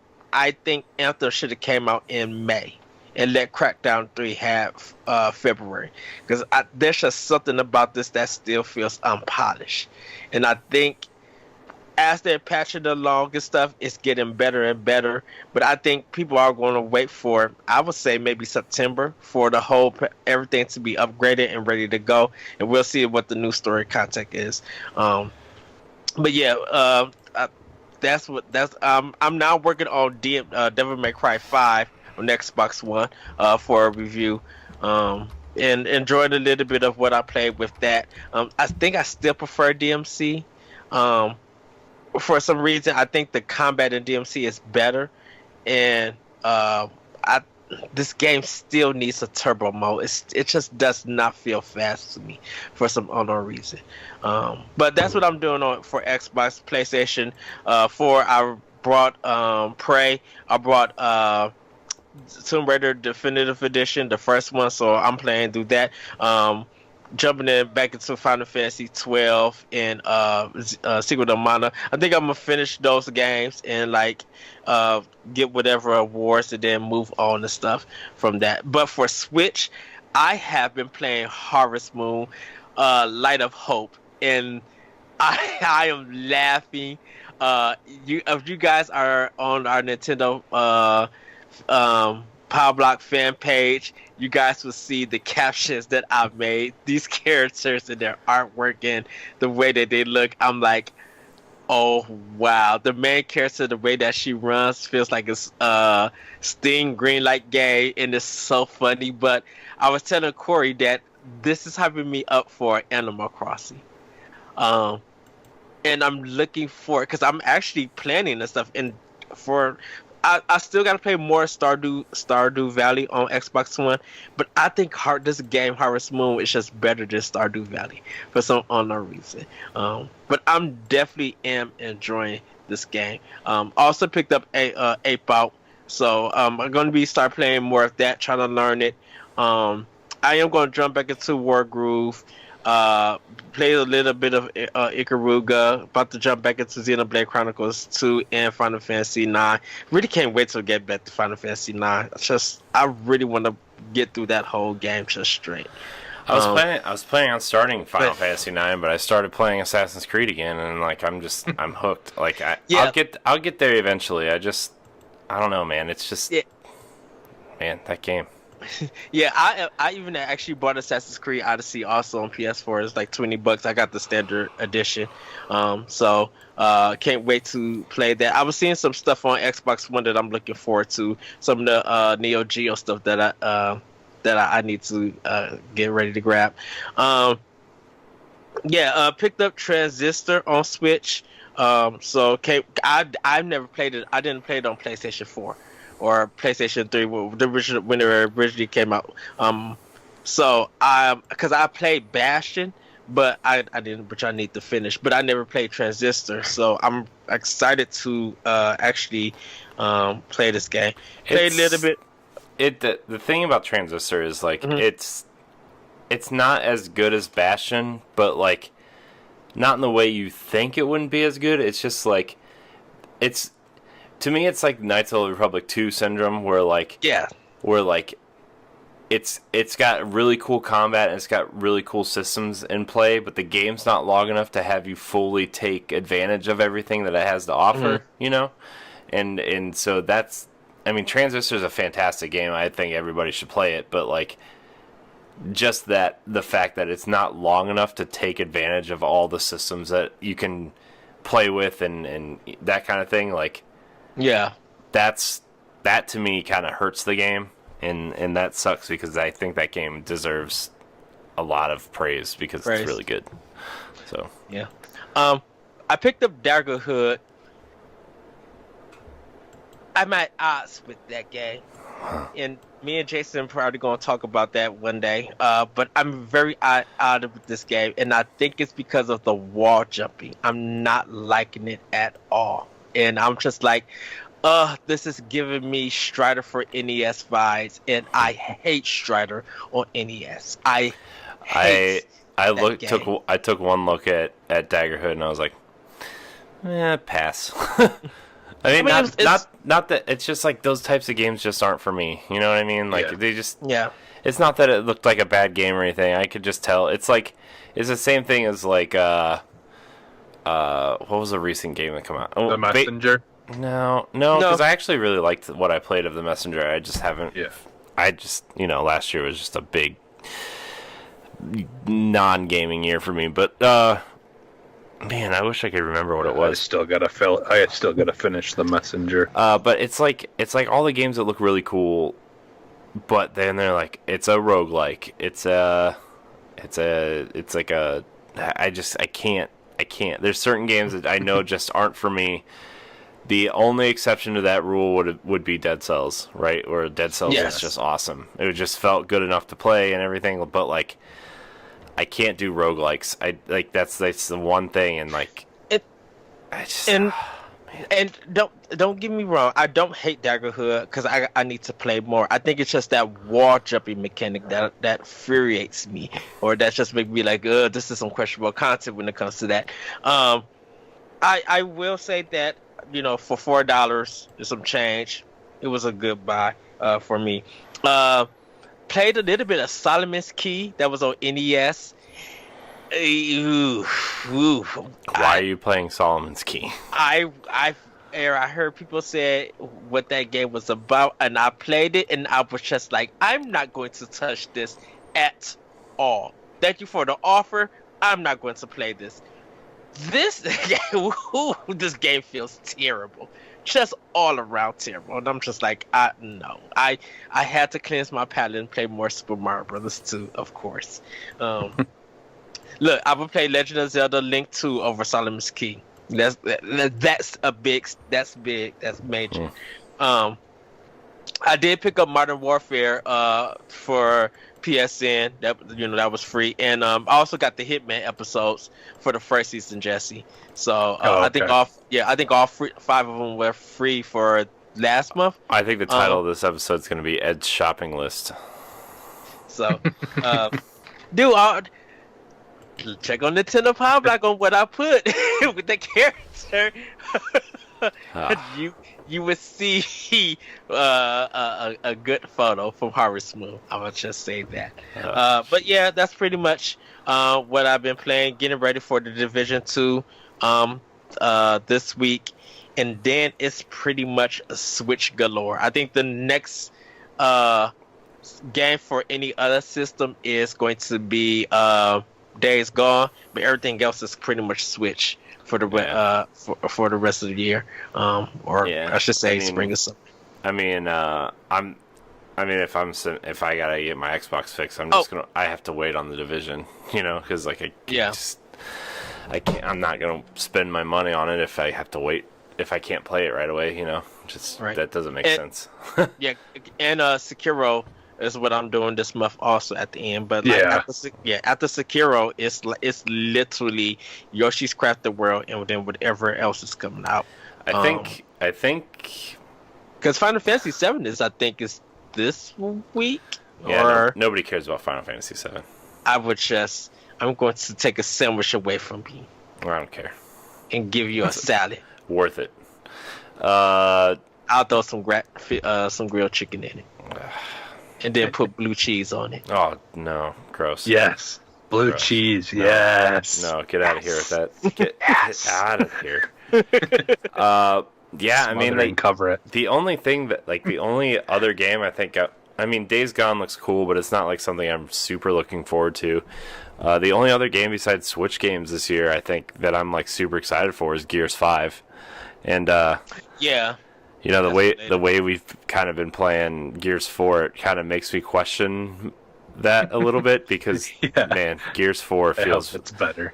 think Anthem should have came out in May and let Crackdown 3 have February, because there's just something about this that still feels unpolished. And I think as they're patching along and stuff, it's getting better and better. But I think people are going to wait for, I would say maybe September, for the whole everything to be upgraded and ready to go, and we'll see what the new story content is. But yeah, I'm now working on Devil May Cry 5 on Xbox One for a review. And enjoyed a little bit of what I played with that. I think I still prefer DMC. For some reason, I think the combat in DMC is better, and this game still needs a turbo mode. It just does not feel fast to me for some unknown reason. But that's what I'm doing for Xbox, PlayStation. 4, I brought Prey. I brought Tomb Raider Definitive Edition, the first one, so I'm playing through that. Jumping in back into Final Fantasy 12 and Secret of Mana. I think I'm gonna finish those games and get whatever awards and then move on and stuff from that. But for Switch, I have been playing Harvest Moon, Light of Hope, and I am laughing. If you guys are on our Nintendo Pow Block fan page, you guys will see the captions that I've made. These characters and their artwork and the way that they look, I'm like, oh wow. The main character, the way that she runs feels like it's Sting Greenlight Gay, and it's so funny. But I was telling Corey that this is hyping me up for Animal Crossing. And I'm looking for, because I'm actually planning and stuff, and I still got to play more Stardew Valley on Xbox One, but I think this game, Harvest Moon, is just better than Stardew Valley for some unknown reason. But I'm definitely enjoying this game. Also picked up Ape Out, so I'm going to start playing more of that, trying to learn it. I am going to jump back into War Groove. Played a little bit of Ikaruga, about to jump back into Xenoblade Chronicles 2 and Final Fantasy 9. Really can't wait to get back to Final Fantasy 9. I really want to get through that whole game just straight. I was planning on starting Final Fantasy 9, but I started playing Assassin's Creed again, and I'm hooked. I'll get there eventually. I don't know, man. It's just man, that game. Yeah, I even actually bought Assassin's Creed Odyssey also on PS4. It's like $20. I got the standard edition, so can't wait to play that. I was seeing some stuff on Xbox One that I'm looking forward to. Some of the Neo Geo stuff that I need to get ready to grab. Picked up Transistor on Switch. I've never played it. I didn't play it on PlayStation 4. Or PlayStation 3 when it originally came out. Because I played Bastion, but I didn't, which I need to finish. But I never played Transistor, so I'm excited to actually play this game. Play a little bit. The thing about Transistor is it's not as good as Bastion, but not in the way you think it wouldn't be as good. It's just it's. To me, it's like Knights of the Republic 2 syndrome, where it's got really cool combat and it's got really cool systems in play, but the game's not long enough to have you fully take advantage of everything that it has to offer, you know? And so that's, I mean, Transistor is a fantastic game. I think everybody should play it, but like just that the fact that it's not long enough to take advantage of all the systems that you can play with and that kind of thing, like that to me kind of hurts the game. And that sucks because I think that game deserves a lot of praise because it's really good. So yeah, I picked up Dirrig. I'm at odds with that game, and me and Jason are probably going to talk about that one day. But I'm very out of this game, and I think it's because of the wall jumping. I'm not liking it at all, and I'm just like, this is giving me Strider for NES vibes, and I hate Strider on NES. I took one look at Daggerhood, and I was like, pass. I mean, not that it's just like those types of games just aren't for me. You know what I mean? Like they just It's not that it looked like a bad game or anything. I could just tell. It's like it's the same thing as like what was a recent game that came out? The Messenger. No, because I actually really liked what I played of the Messenger. I just haven't. Yeah. I just, last year was just a big non-gaming year for me. But man, I wish I could remember what it was. I still gotta finish the Messenger. But it's like all the games that look really cool, but then they're like it's a roguelike. I can't. There's certain games that I know just aren't for me. The only exception to that rule would be Dead Cells, right? Where Dead Cells is just awesome. It just felt good enough to play and everything, but like I can't do roguelikes. That's the one thing, and like and don't get me wrong, I don't hate Daggerhood because I need to play more. I think it's just that wall jumping mechanic that infuriates me, or that just make me like, this is some questionable content when it comes to that. I will say that for $4 and some change, it was a good buy for me. Played a little bit of Solomon's Key that was on NES. Why are you playing Solomon's Key? I heard people say what that game was about, and I played it, and I was just like, I'm not going to touch this at all. Thank you for the offer. I'm not going to play this. This game feels terrible, just all around terrible, and I'm just like, no. I had to cleanse my palate and play more Super Mario Brothers 2, of course. Look, I would play Legend of Zelda: Link 2 over Solomon's Key. That's big. That's major. I did pick up Modern Warfare for PSN. That was free, and I also got the Hitman episodes for the first season, Jesse. So I think all 5 of them were free for last month. I think the title of this episode is going to be Ed's shopping list. So, dude, check on Nintendo Pow Block on what I put with the character. You would see a good photo from Harvest Moon. I'm gonna just say that. But yeah, that's pretty much what I've been playing. Getting ready for the Division 2 this week, and then it's pretty much a Switch galore. I think the next game for any other system is going to be Days Gone, but everything else is pretty much Switch for the for the rest of the year, I should say spring or summer. I mean, if I gotta get my Xbox fixed, I have to wait on the Division, because like I'm not gonna spend my money on it if I have to wait, if I can't play it right away, that doesn't make sense. Yeah, and Sekiro is what I'm doing this month also at the end, but after Sekiro, it's literally Yoshi's Crafted World and then whatever else is coming out. I think because Final Fantasy 7 is this week. Yeah, nobody cares about Final Fantasy 7. I'm going to take a sandwich away from you. I don't care. And give you a salad. Worth it. I'll throw some grilled chicken in it. and then put blue cheese on it. Oh no, gross. Yes, blue Gross. cheese. No. Yes. No, get out of here with that. Get out of here. Yeah, I mean, Smother and cover it. the only thing that, like, the only other game I think, I mean, Days Gone looks cool, but it's not like something I'm super looking forward to. The only other game besides Switch games this year, I think, that I'm like super excited for is Gears 5, and Yeah. you know, the way we've kind of been playing Gears 4, it kind of makes me question that a little bit because Yeah. man, Gears 4 I feels hope it's better.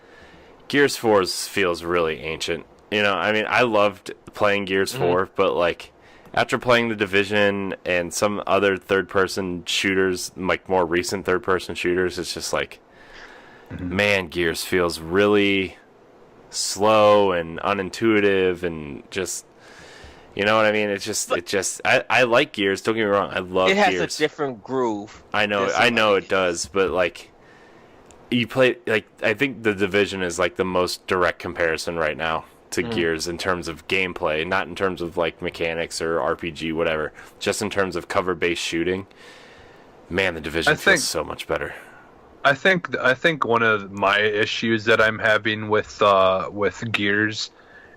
Gears 4 feels really ancient. You know, I mean, I loved playing Gears 4, but like after playing The Division and some other third-person shooters, like more recent third-person shooters, it's just like, man, Gears feels really slow and unintuitive and just, you know what I mean? It's just, I like Gears. Don't get me wrong, I love Gears. It has a different groove. I know it does, but like, you play, like, I think The Division is like the most direct comparison right now to Gears in terms of gameplay, not in terms of like mechanics or RPG, whatever, just in terms of cover-based shooting. Man, The Division feels so much better. I think one of my issues that I'm having with Gears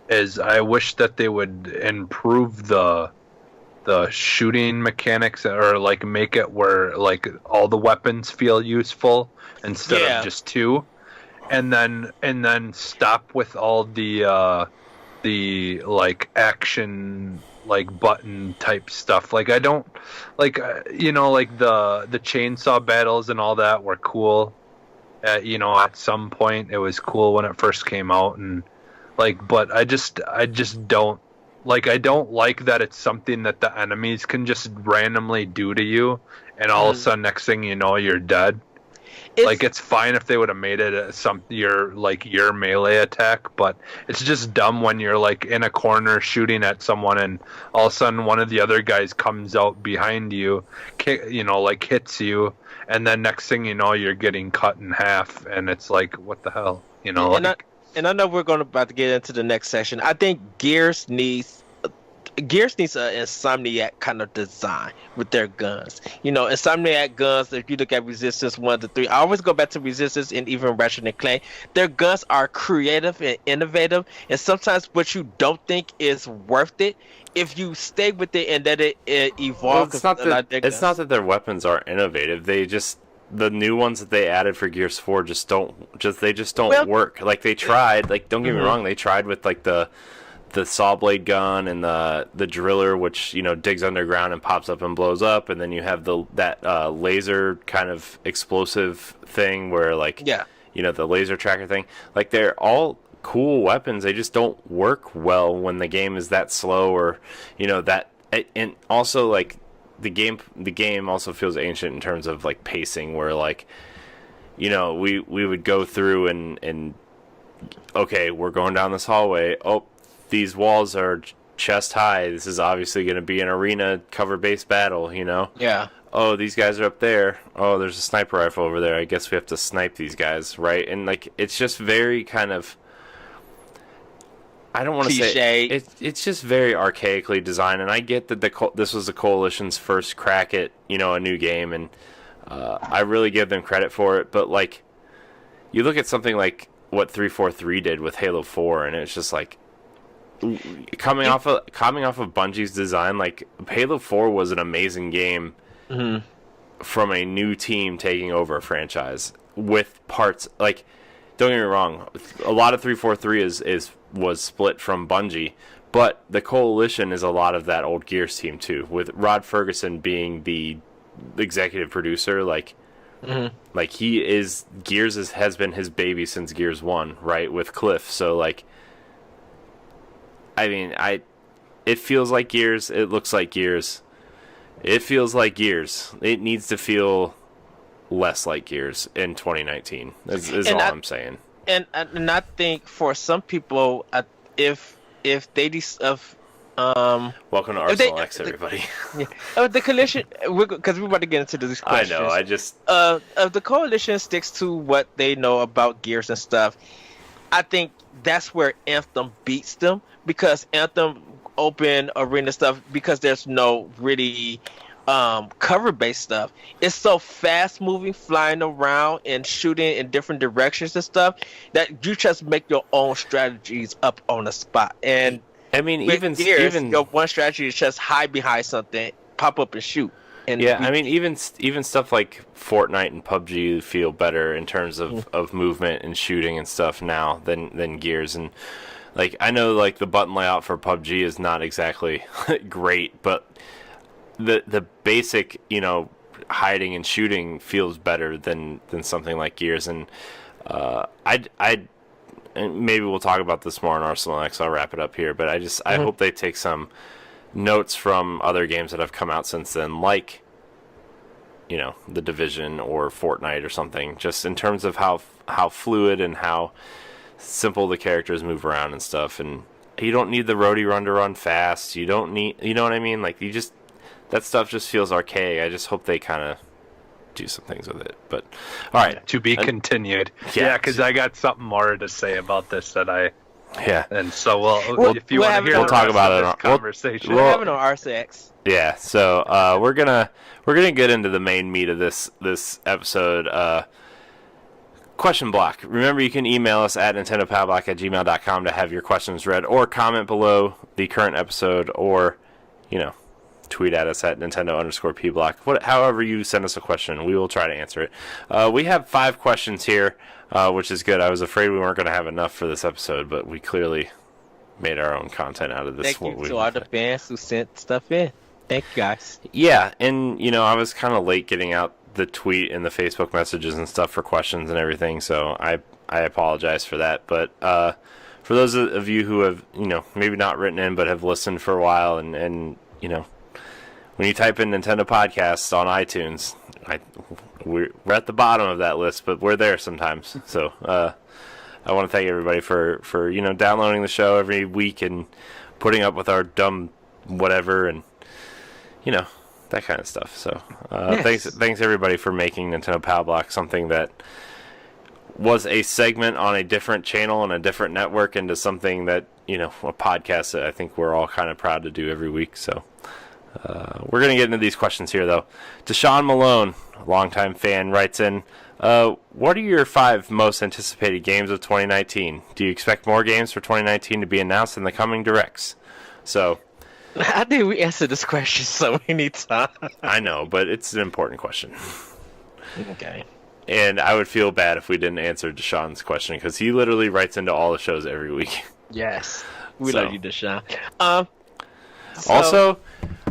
is I wish that they would improve the shooting mechanics, or like make it where like all the weapons feel useful instead of just two, and then stop with all the like action, like button type stuff. Like I don't like you know, like the chainsaw battles and all that were cool. You know, at some point it was cool when it first came out, and like, but I just don't like, I don't like that it's something that the enemies can just randomly do to you, and all of a sudden next thing you know you're dead. It's fine if they would have made it your melee attack, but it's just dumb when you're like in a corner shooting at someone and all of a sudden one of the other guys comes out behind you, like hits you, and then next thing you know you're getting cut in half, and it's like, what the hell, you know? And I know we're about to get into the next section. I think Gears needs an Insomniac kind of design with their guns. You know, Insomniac guns, if you look at Resistance 1 to 3, I always go back to Resistance and even Ratchet & Clank. Their guns are creative and innovative, and sometimes what you don't think is worth it, if you stay with it and let it evolve. Well, it's not that their weapons are innovative. They just, the new ones that they added for Gears 4 just don't work. Like, they tried, like, don't get me wrong, they tried with like the saw blade gun and the driller, which, you know, digs underground and pops up and blows up, and then you have that laser kind of explosive thing where, like, you know, the laser tracker thing. Like, they're all cool weapons. They just don't work well when the game is that slow, or, you know, that. And also, like, the game also feels ancient in terms of like pacing, where, like, you know, we would go through and okay, we're going down this hallway. Oh, these walls are chest high. This is obviously going to be an arena cover-based battle, you know? Yeah. Oh, these guys are up there. Oh, there's a sniper rifle over there. I guess we have to snipe these guys, right? And, like, it's just very kind of, I don't want to say, it's just very archaically designed, and I get that this was the Coalition's first crack at, you know, a new game, and I really give them credit for it, but, like, you look at something like what 343 did with Halo 4, and it's just like, coming off of Bungie's design, like, Halo 4 was an amazing game from a new team taking over a franchise with parts, like, don't get me wrong, a lot of 343 was split from Bungie, but the Coalition is a lot of that old Gears team too, with Rod Ferguson being the executive producer. Like, like, Gears has been his baby since Gears 1, right, with Cliff. So, like, I mean, it feels like Gears. It looks like Gears. It feels like Gears. It needs to feel less like Gears in 2019. Is all I'm saying. And I think for some people, if they welcome to Arsenal X, everybody. The Coalition, because we're about to get into these questions. I know. If the Coalition sticks to what they know about Gears and stuff, I think that's where Anthem beats them, because Anthem open arena stuff, because there's no really cover based stuff. It's so fast moving, flying around and shooting in different directions and stuff that you just make your own strategies up on the spot. And I mean, even your one strategy is just hide behind something, pop up and shoot. And I mean, even stuff like Fortnite and PUBG feel better in terms of movement and shooting and stuff now than Gears. And like, I know like the button layout for PUBG is not exactly great, but the basic, hiding and shooting feels better than something like Gears. And and maybe we'll talk about this more in Arsenal X. I'll wrap it up here, but I hope they take some notes from other games that have come out since then, like The Division or Fortnite or something, just in terms of how fluid and how simple the characters move around and stuff. And you don't need the roadie run to run fast. You don't need, you know what I mean? Like, that stuff just feels archaic. I just hope they kind of do some things with it. But all right, to be continued. Yeah, because I got something more to say about this and so if you want to hear, we'll talk about it on conversation. We're having on RCX. Yeah, so we're gonna get into the main meat of this episode. Question block. Remember, you can email us at nintendopowblock@gmail.com to have your questions read, or comment below the current episode, or tweet at us at Nintendo_P-Block. However you send us a question, we will try to answer it. We have 5 questions here, which is good. I was afraid we weren't going to have enough for this episode, but we clearly made our own content out of this. Thank you to all the fans who sent stuff in. Thank you, guys. Yeah, and I was kind of late getting out the tweet and the Facebook messages and stuff for questions and everything, so I apologize for that. But for those of you who have maybe not written in but have listened for a while, and when you type in Nintendo Podcasts on iTunes, we're at the bottom of that list, but we're there sometimes. So I want to thank everybody for downloading the show every week and putting up with our dumb whatever and that kind of stuff. So yes. Thanks everybody for making Nintendo Pow Block something that was a segment on a different channel and a different network into something that a podcast that I think we're all kind of proud to do every week. So we're going to get into these questions here, though. Deshaun Malone, a longtime fan, writes in, what are your 5 most anticipated games of 2019? Do you expect more games for 2019 to be announced in the coming directs? So, I think we answered this question so many times. I know, but it's an important question. Okay. And I would feel bad if we didn't answer Deshaun's question, because he literally writes into all the shows every week. Yes. We love you, Deshaun. Also,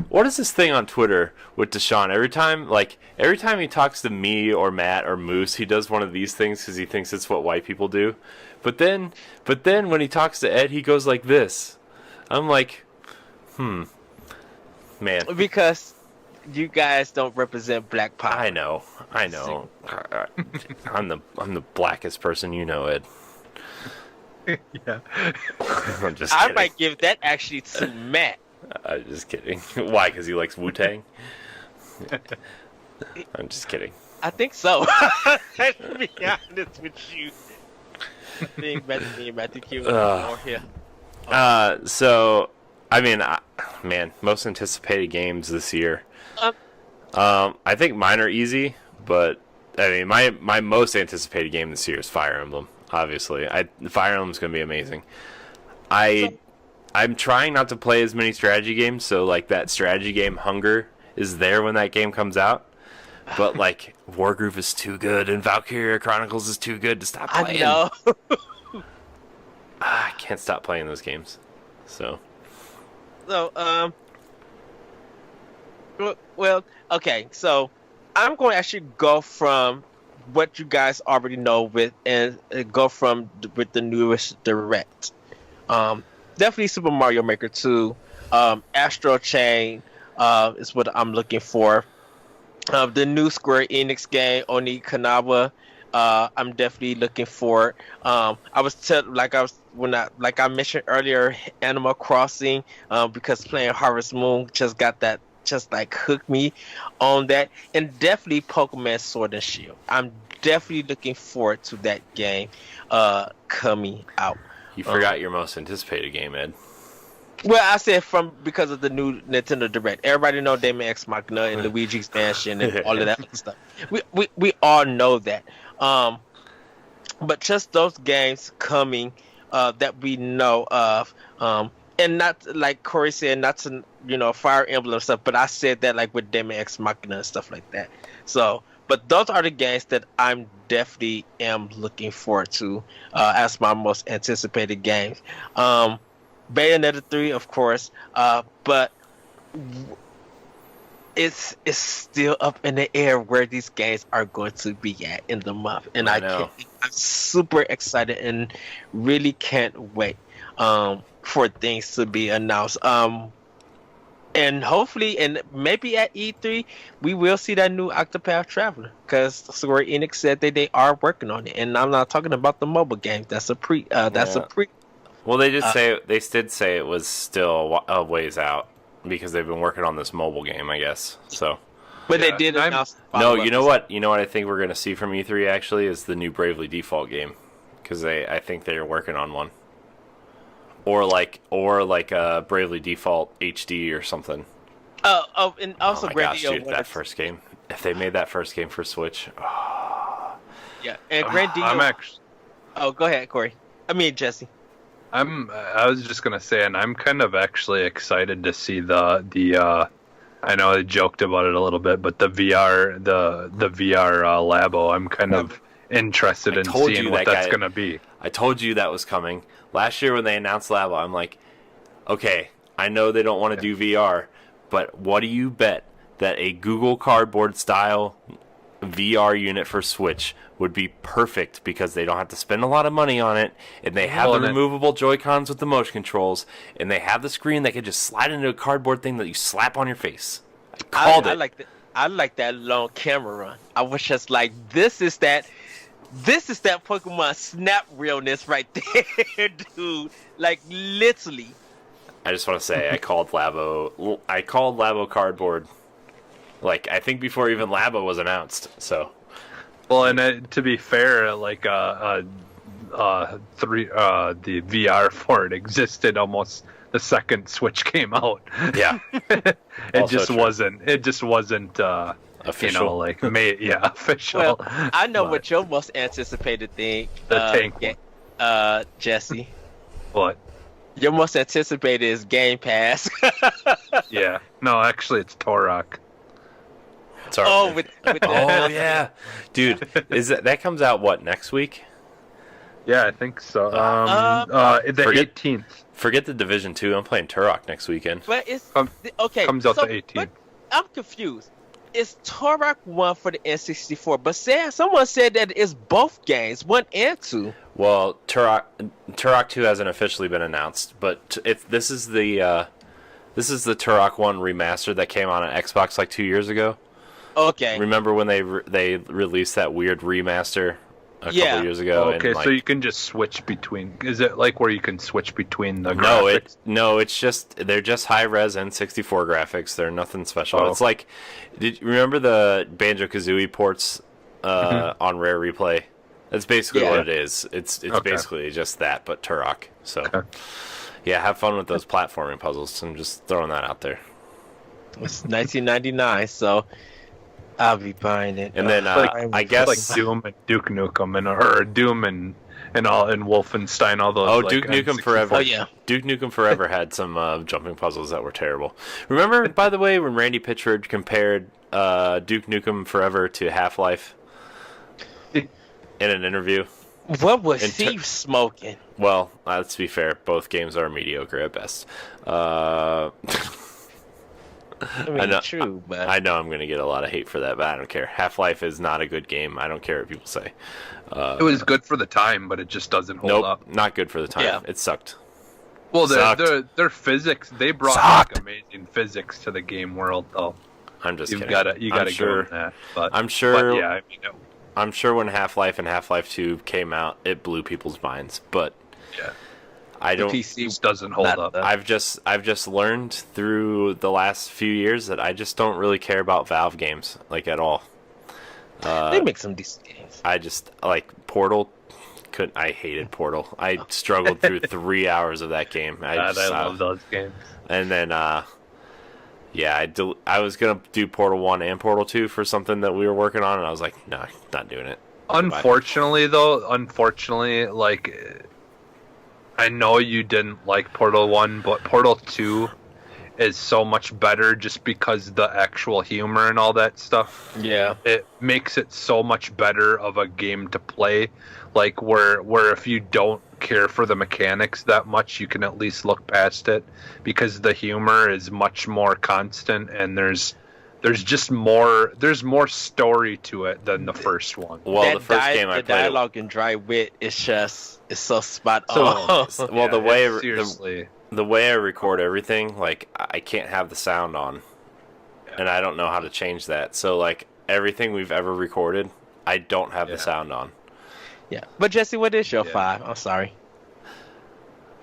what is this thing on Twitter with Deshaun? Every time he talks to me or Matt or Moose, he does one of these things because he thinks it's what white people do. But then when he talks to Ed, he goes like this. I'm like, man. Because you guys don't represent Black power. I know. I'm the blackest person Ed. Yeah. I'm just kidding. I might give that actually to Matt. I'm just kidding. Why? Because he likes Wu-Tang? I'm just kidding. I think so. To be honest with you. I think Matthew Q more here. So, I mean, most anticipated games this year. I think mine are easy, but I mean, my most anticipated game this year is Fire Emblem. Obviously, Fire Emblem's going to be amazing. I'm trying not to play as many strategy games, so like that strategy game hunger is there when that game comes out. But like Wargroove is too good and Valkyria Chronicles is too good to stop playing. I know. I can't stop playing those games. So well, okay. So I'm going to actually go from what you guys already know with the newest direct. Definitely Super Mario Maker 2. Astro Chain is what I'm looking for. The new Square Enix game, Oni Kanawa. I'm definitely looking for it. I mentioned earlier, Animal Crossing, because playing Harvest Moon just hooked me on that. And definitely Pokemon Sword and Shield. I'm definitely looking forward to that game coming out. You forgot your most anticipated game, Ed. Well, I said because of the new Nintendo Direct. Everybody know Damon X Machina and Luigi's Mansion and all of that other stuff. We all know that. But just those games coming that we know of, and not like Corey said, not to Fire Emblem stuff, but I said that like with Damon X Machina and stuff like that. So, but those are the games that I'm definitely am looking forward to as my most anticipated games. Bayonetta 3, of course, but it's still up in the air where these games are going to be at in the month, and I'm super excited and really can't wait for things to be announced. And hopefully, and maybe at E3, we will see that new Octopath Traveler, because Square Enix said they are working on it, and I'm not talking about the mobile game. That's a pre. Well, they did say it was still a ways out because they've been working on this mobile game, I guess. So, but they did announce. No, you know what? You know what I think we're going to see from E3 actually is the new Bravely Default game, because I think they're working on one, or like a Bravely Default HD or something. And also that first game. If they made that first game for Switch, yeah, and Grandia. Go ahead, Corey. I mean Jesse. I was just gonna say, and I'm kind of actually excited to see the I know I joked about it a little bit, but the VR Labo. I'm kind of interested in seeing what that's gonna be. I told you that was coming last year when they announced Labo. I'm like, okay, I know they don't want to do VR, but what do you bet that a Google Cardboard style VR unit for Switch would be perfect, because they don't have to spend a lot of money on it, and they have the removable Joy-Cons with the motion controls, and they have the screen that can just slide into a cardboard thing that you slap on your face. I like that long camera run. I was just like, this is that Pokemon Snap realness right there, dude. Like, literally. I just want to say, I called Labo Cardboard, like, I think before even Labo was announced. So, well, and to be fair, like the VR for it existed almost the second Switch came out. Yeah, it just wasn't official. Official. Well, I know what your most anticipated thing. The tank. Jesse. What? Your most anticipated is Game Pass. Yeah. No, actually, it's Turok. Oh, with oh yeah, dude, that comes out next week? Yeah, I think so. The 18th. Forget the Division 2. I'm playing Turok next weekend. But it's okay. Comes out the 18th. I'm confused. It's Turok 1 for the N64, but someone said that it's both games, 1 and 2. Well, Turok 2 hasn't officially been announced, but this is the Turok 1 remaster that came out on Xbox like 2 years ago. Okay. Remember when they released that weird remaster a couple years ago? Okay, and, so you can just switch between. Is it like where you can switch between the graphics? No, it's just they're just high res N64 graphics. They're nothing special. Oh. It's like, did you remember the Banjo-Kazooie ports on Rare Replay? That's basically what it is. It's basically just that, but Turok. So, yeah, have fun with those platforming puzzles. I'm just throwing that out there. It's 1999, so I'll be buying it. And then I guess like Doom and Duke Nukem or Doom and Wolfenstein, all those. Oh, Duke Nukem N64. Forever. Oh yeah, Duke Nukem Forever had some jumping puzzles that were terrible. Remember, by the way, when Randy Pitchford compared Duke Nukem Forever to Half-Life in an interview? What was he smoking? Well, let's be fair. Both games are mediocre at best. I know, true, but I know I'm going to get a lot of hate for that, but I don't care. Half-Life is not a good game. I don't care what people say. It was good for the time, but it just doesn't hold up. Not good for the time. Yeah. It sucked. Well, their physics, they brought like amazing physics to the game world, though. I'm just kidding. You gotta go with that. But, I'm sure. But, yeah, I mean, I'm sure when Half-Life and Half-Life 2 came out, it blew people's minds, but yeah. The PC doesn't hold up. I've just learned through the last few years that I just don't really care about Valve games like at all. They make some decent games. I just like Portal I hated Portal. I struggled through 3 hours of that game. I love those games. And then, yeah, I was gonna do Portal 1 and Portal 2 for something that we were working on, and I was like, no, not doing it. Unfortunately, like, I know you didn't like Portal 1, but Portal 2 is so much better just because the actual humor and all that stuff. Yeah. It makes it so much better of a game to play. Like, where if you don't care for the mechanics that much, you can at least look past it because the humor is much more constant and there's more story to it than the first one. Well, the first game I played, the dialogue and dry wit is so spot on. Well, the way I record everything, like, I can't have the sound on, and I don't know how to change that. So, like, everything we've ever recorded, I don't have the sound on. Yeah, but Jesse, what is your 5? I'm sorry.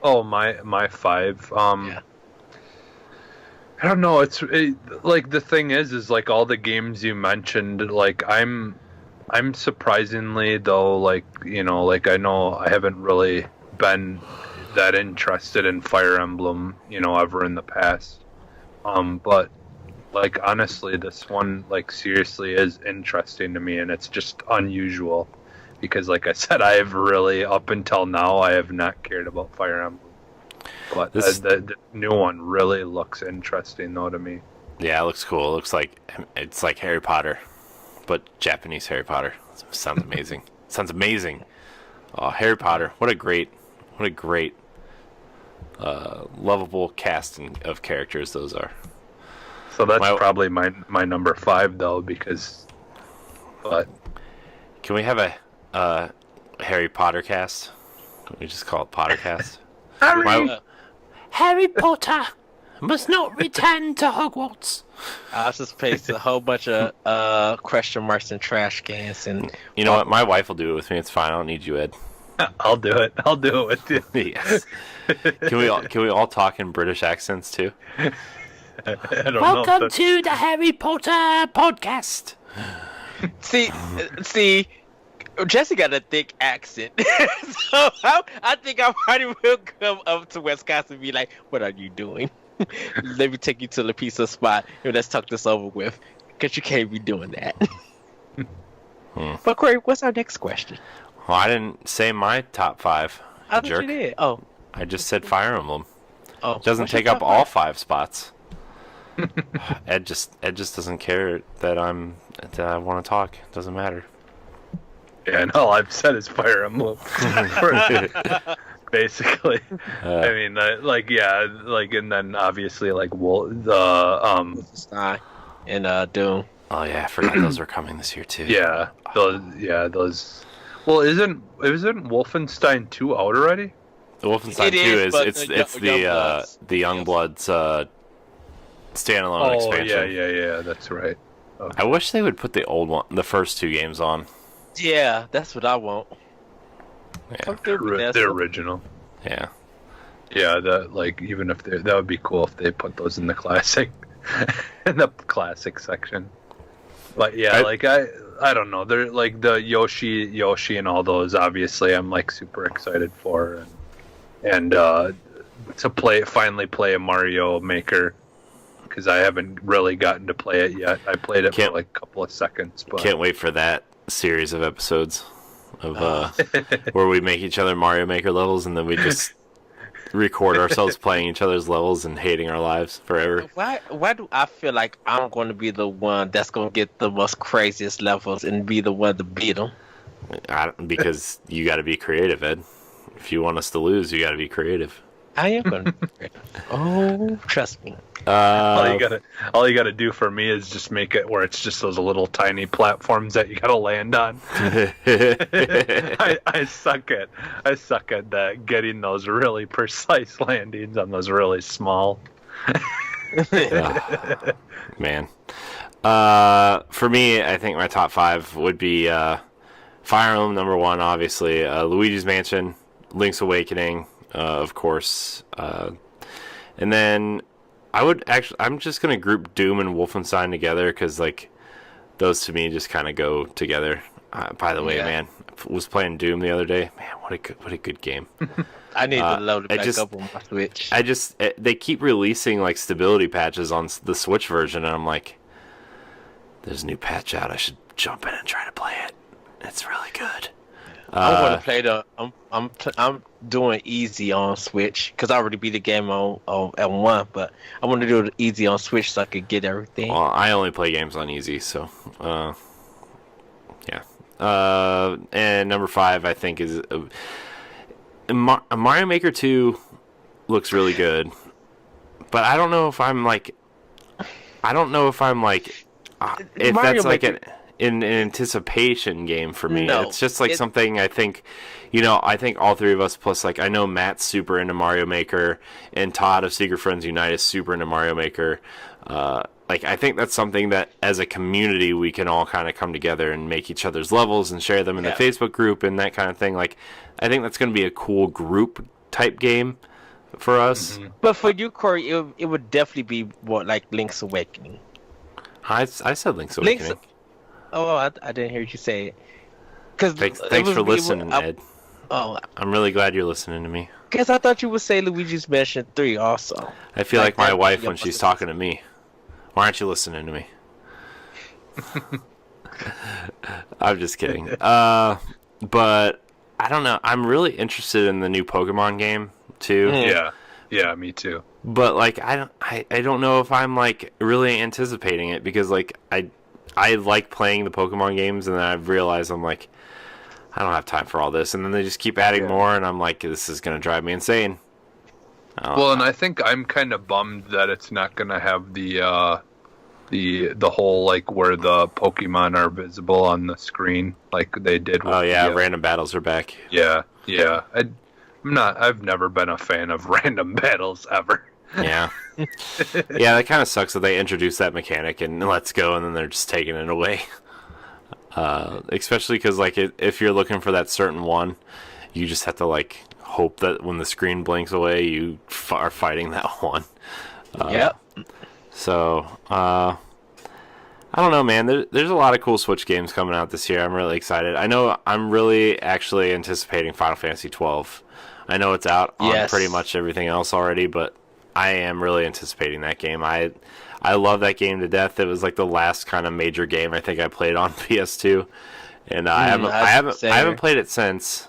Oh, my 5. I don't know. Like, the thing is like all the games you mentioned. Like, I'm surprisingly though, like, you know, like, I know I haven't really been that interested in Fire Emblem, you know, ever in the past. But like, honestly, this one, like, seriously is interesting to me, and it's just unusual. Because, like I said, I have really, up until now, I have not cared about Fire Emblem. But the new one really looks interesting, though, to me. Yeah, it looks cool. It looks like it's like Harry Potter, but Japanese Harry Potter. Sounds amazing. Sounds amazing. Oh, Harry Potter! What a great, lovable cast of characters those are. So that's probably my number 5, though, because. But can we have a Harry Potter cast? Can we just call it Pottercast? Harry Potter must not return to Hogwarts. I just pasted a whole bunch of question marks and trash cans, and you know what? My wife will do it with me. It's fine. I don't need you, Ed. I'll do it. I'll do it with you. Yes. Can we all talk in British accents too? Welcome to the Harry Potter podcast. See, Jesse got a thick accent, so I think I probably will come up to Wisconsin and be like, "What are you doing? Let me take you to the pizza spot and let's talk this over with, because you can't be doing that." But Corey, what's our next question? Well, I didn't say my top 5. I thought you did. Oh, I just said Fire Emblem. Oh, it doesn't take up all 5 spots. Ed just doesn't care that I want to talk. It doesn't matter. Yeah, and all I've said is Fire Emblem. Basically. I mean, and then obviously, like, Wolfenstein and Doom. Oh yeah, I forgot those were coming this year too. Yeah, those. Well, isn't Wolfenstein 2 out already? The Wolfenstein 2 is the Youngbloods standalone expansion. Yeah, that's right. Okay. I wish they would put the first 2 games on. Yeah, that's what I want. Yeah. The original. Yeah. Yeah, even if that would be cool if they put those in the classic section. But yeah, I don't know. They're like the Yoshi and all those. Obviously, I'm like super excited for, and to finally play a Mario Maker, because I haven't really gotten to play it yet. I played it for like a couple of seconds. But can't wait for that series of episodes of where we make each other Mario Maker levels, and then we just record ourselves playing each other's levels and hating our lives forever. Why do I feel like I'm going to be the one that's going to get the most craziest levels and be the one to beat them? Because you got to be creative, Ed. If you want us to lose, you got to be creative. I am going to be creative. Oh, trust me. All you gotta do for me is just make it where it's just those little tiny platforms that you gotta land on. I suck at that, getting those really precise landings on those really small. Man, for me, I think my top 5 would be Fire Emblem number 1, obviously, Luigi's Mansion, Link's Awakening, of course, and then I'm just gonna group Doom and Wolfenstein together because, like, those to me just kind of go together. By the way, man, was playing Doom the other day. Man, what a good game. I need to load it back up on my Switch. They keep releasing like stability patches on the Switch version, and I'm like, there's a new patch out. I should jump in and try to play it. It's really good. I want to play I'm doing easy on Switch because I already beat the game on L1, but I want to do it easy on Switch so I could get everything. Well, I only play games on easy, so yeah. And number 5, I think, is Mario Maker 2 looks really good, but I don't know if I'm like, if that's like an anticipation game for me. No, it's just like something I think, I think all three of us, plus like I know Matt's super into Mario Maker, and Todd of Secret Friends Unite is super into Mario Maker. Like I think that's something that as a community we can all kind of come together and make each other's levels and share them in the Facebook group and that kind of thing. Like I think that's going to be a cool group type game for us. Mm-hmm. But for you, Corey, it would definitely be like Link's Awakening. I said Link's Awakening. I didn't hear you say it. Thanks for listening, Ed. I'm really glad you're listening to me. Because I thought you would say Luigi's Mansion 3 also. I feel like my wife when she's talking to me. Why aren't you listening to me? I'm just kidding. But I don't know. I'm really interested in the new Pokemon game too. Yeah, me too. But like I don't know if I'm like really anticipating it because like I like playing the Pokemon games, and then I've realized I'm like, I don't have time for all this, and then they just keep adding more, and I'm like, this is gonna drive me insane. Well, and I think I'm kind of bummed that it's not gonna have the whole like where the Pokemon are visible on the screen like they did. With random battles are back. Yeah. I've never been a fan of random battles ever. Yeah. Yeah, that kind of sucks that they introduced that mechanic and Let's Go, and then they're just taking it away. Especially because, like, if you're looking for that certain one, you just have to, like, hope that when the screen blinks away, you are fighting that one. So, I don't know, man. There's a lot of cool Switch games coming out this year. I'm really excited. I know I'm really actually anticipating Final Fantasy 12. I know it's out on pretty much everything else already, but I am really anticipating that game. I love that game to death. It was like the last kind of major game I think I played on PS2, and I haven't played it since.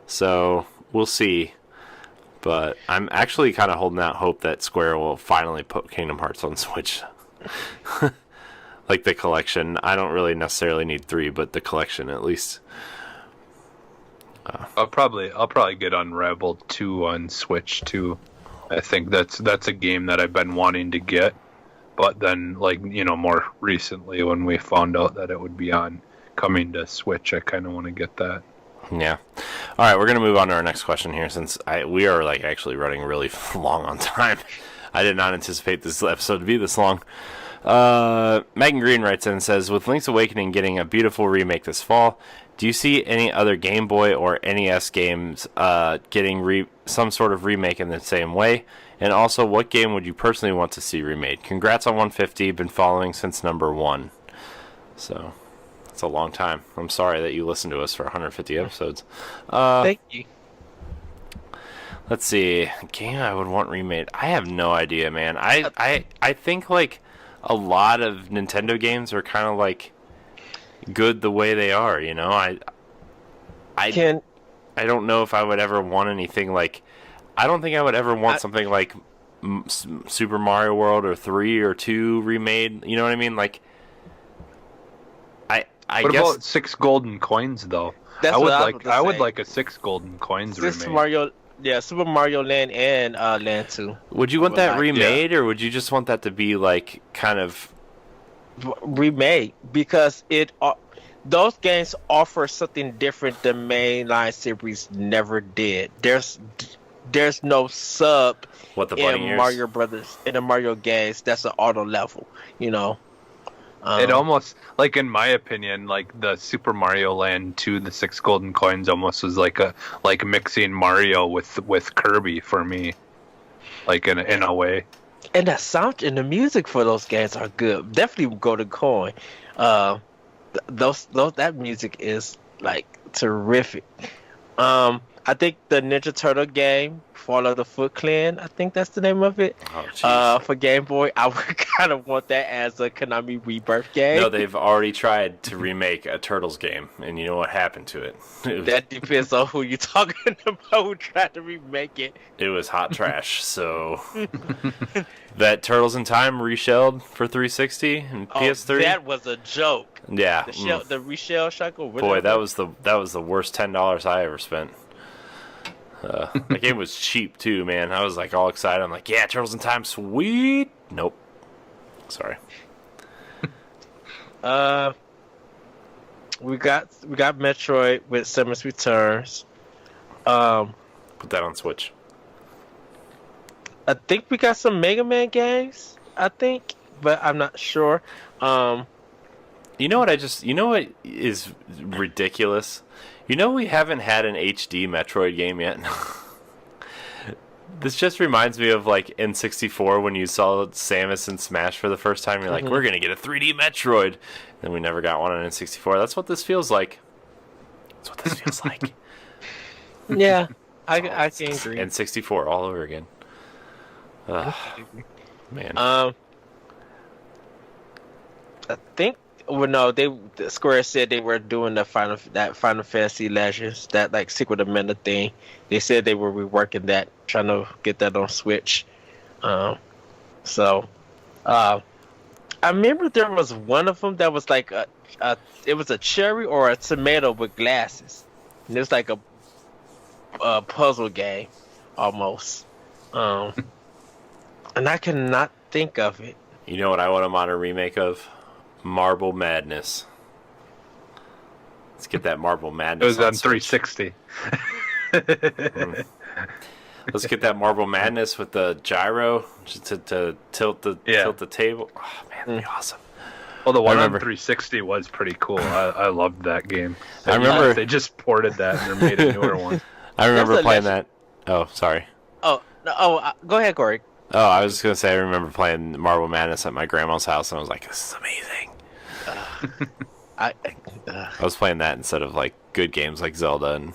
So we'll see. But I'm actually kind of holding out hope that Square will finally put Kingdom Hearts on Switch. Like the collection. I don't really necessarily need 3, but the collection at least. I'll probably get Unraveled 2 on Switch too. I think that's a game that I've been wanting to get, but then more recently when we found out that it would be coming to Switch, I kind of want to get that. Yeah. All right, we're gonna move on to our next question here since we are like actually running really long on time. I did not anticipate this episode to be this long. Megan Green writes in and says, with Link's Awakening getting a beautiful remake this fall, do you see any other Game Boy or NES games getting some sort of remake in the same way? And also, what game would you personally want to see remade? Congrats on 150. Been following since number 1. So, it's a long time. I'm sorry that you listened to us for 150 episodes. Thank you. Let's see. A game I would want remade. I have no idea, man. I think, like, a lot of Nintendo games are kind of, like, good the way they are, I don't know if I would ever want anything like, I don't think I would ever want something like Super Mario World or 3 or 2 remade, you know what I mean? Like, what guess about 6 golden coins though? I would like a 6 golden coins remade. Super Mario Land and Land 2. Would you want that remade, or would you just want that to be like kind of remade? Because those games offer something different the mainline series never did. There's no sub in Mario Brothers in the Mario games that's an auto level, It almost, like, in my opinion, like the Super Mario Land 2, the 6 golden coins almost was like mixing Mario with Kirby for me, like in a way. And that sound and the music for those games are good. Definitely Golden Coin. That music is like terrific. I think the Ninja Turtle game, Fall of the Foot Clan, I think that's the name of it. For Game Boy, I would kind of want that as a Konami Rebirth game. No, they've already tried to remake a Turtles game, and you know what happened to it? That depends on who you're talking about who tried to remake it. It was hot trash, so... That Turtles in Time reshelled for 360 and PS3? That was a joke. Yeah. The reshell shackle. Boy, that was the worst $10 I ever spent. That game was cheap too, man. I was like all excited. I'm like, yeah, Turtles in Time, sweet. Nope. Sorry. We got Metroid with Samus Returns. Put that on Switch. I think we got some Mega Man games. I think, but I'm not sure. You know what is ridiculous? You know we haven't had an HD Metroid game yet? This just reminds me of like N64 when you saw Samus in Smash for the first time. You're like, we're going to get a 3D Metroid. And we never got one on N64. That's what this feels like. That's what this feels like. Yeah, I can agree. N64 all over again. Man. I think. Well, no, Square said they were doing the Final Fantasy Legends, that like Secret of Mana thing. They said they were reworking that, trying to get that on Switch. I remember there was one of them that was like it was a cherry or a tomato with glasses, and it was like a puzzle game almost. And I cannot think of it. You know what I want them on a remake of? Marble Madness. Let's get that Marble Madness. It was on 360. Let's get that Marble Madness with the gyro just to tilt the table. Oh man, that'd be awesome. Well, the one on 360 was pretty cool. I loved that game. I remember they just ported that and made a newer one. I remember playing that. Oh, sorry. Oh, no, go ahead, Corey. Oh, I was just gonna say I remember playing Marble Madness at my grandma's house, and I was like, "This is amazing." I was playing that instead of like good games like Zelda and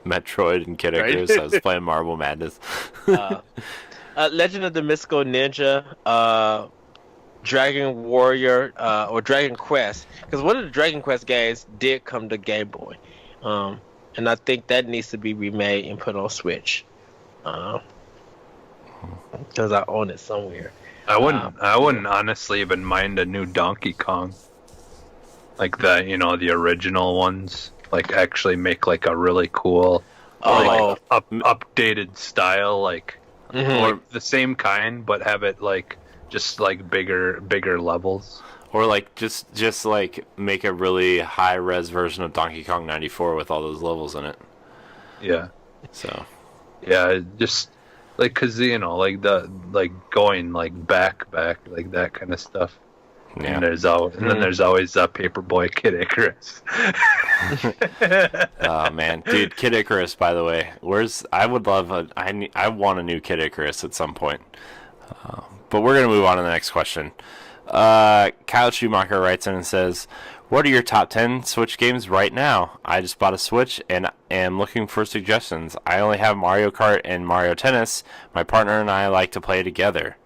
Metroid and Kid Icarus. I was playing Marble Madness. Legend of the Mystical Ninja, Dragon Warrior, or Dragon Quest, because one of the Dragon Quest games did come to Game Boy, and I think that needs to be remade and put on Switch. Because I own it somewhere. I wouldn't honestly even mind a new Donkey Kong, like the original ones. Like actually make like a really cool, updated style, like or the same kind, but have it like just like bigger levels. Or like just like make a really high res version of Donkey Kong 94 with all those levels in it. Yeah. So. Yeah, just. Like, cause like going like back like that kind of stuff. Yeah. And then there's always Paperboy Kid Icarus. Oh man, dude, Kid Icarus. By the way, I want a new Kid Icarus at some point. But we're gonna move on to the next question. Kyle Schumacher writes in and says, "What are your top 10 Switch games right now? I just bought a Switch and am looking for suggestions. I only have Mario Kart and Mario Tennis. My partner and I like to play together."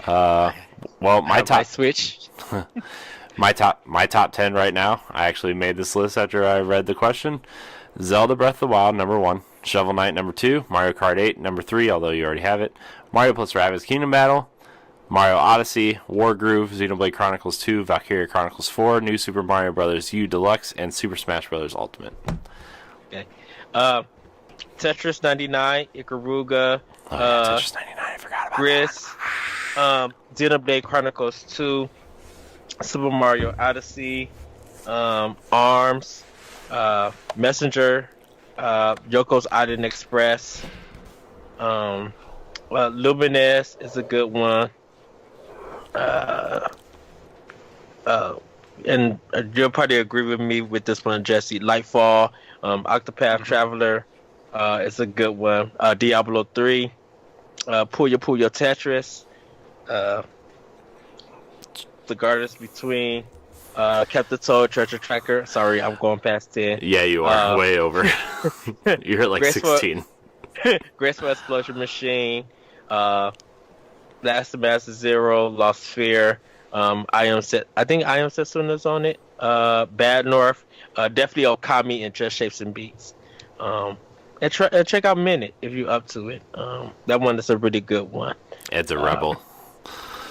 Well, my top Switch. my top 10 right now. I actually made this list after I read the question. Zelda Breath of the Wild, number 1. Shovel Knight, number 2. Mario Kart 8, number 3, although you already have it. Mario plus Rabbids Kingdom Battle. Mario Odyssey, Wargroove, Xenoblade Chronicles 2, Valkyria Chronicles 4, New Super Mario Bros. U Deluxe, and Super Smash Bros. Ultimate. Okay. Tetris 99, Ikaruga. Tetris 99, I forgot about Gris, Xenoblade Chronicles 2, Super Mario Odyssey, ARMS, Messenger, Yoko's Island Express, Lumines is a good one. And you'll probably agree with me with this one, Jesse. Lightfall, Octopath Traveler is a good one. Diablo 3, Puyo Tetris, The Gardens Between, Kept the Toad Treasure Tracker. Sorry, I'm going past 10. Yeah, you are way over. You're like Graceful- 16. Graceful Explosion Machine. Last Master Zero. Lost Sphere. I think I Am Setsuna is on it. Bad North. Definitely Okami and Just Shapes and Beats. And check out Minute if you're up to it. That one is a really good one. Ed's a rebel.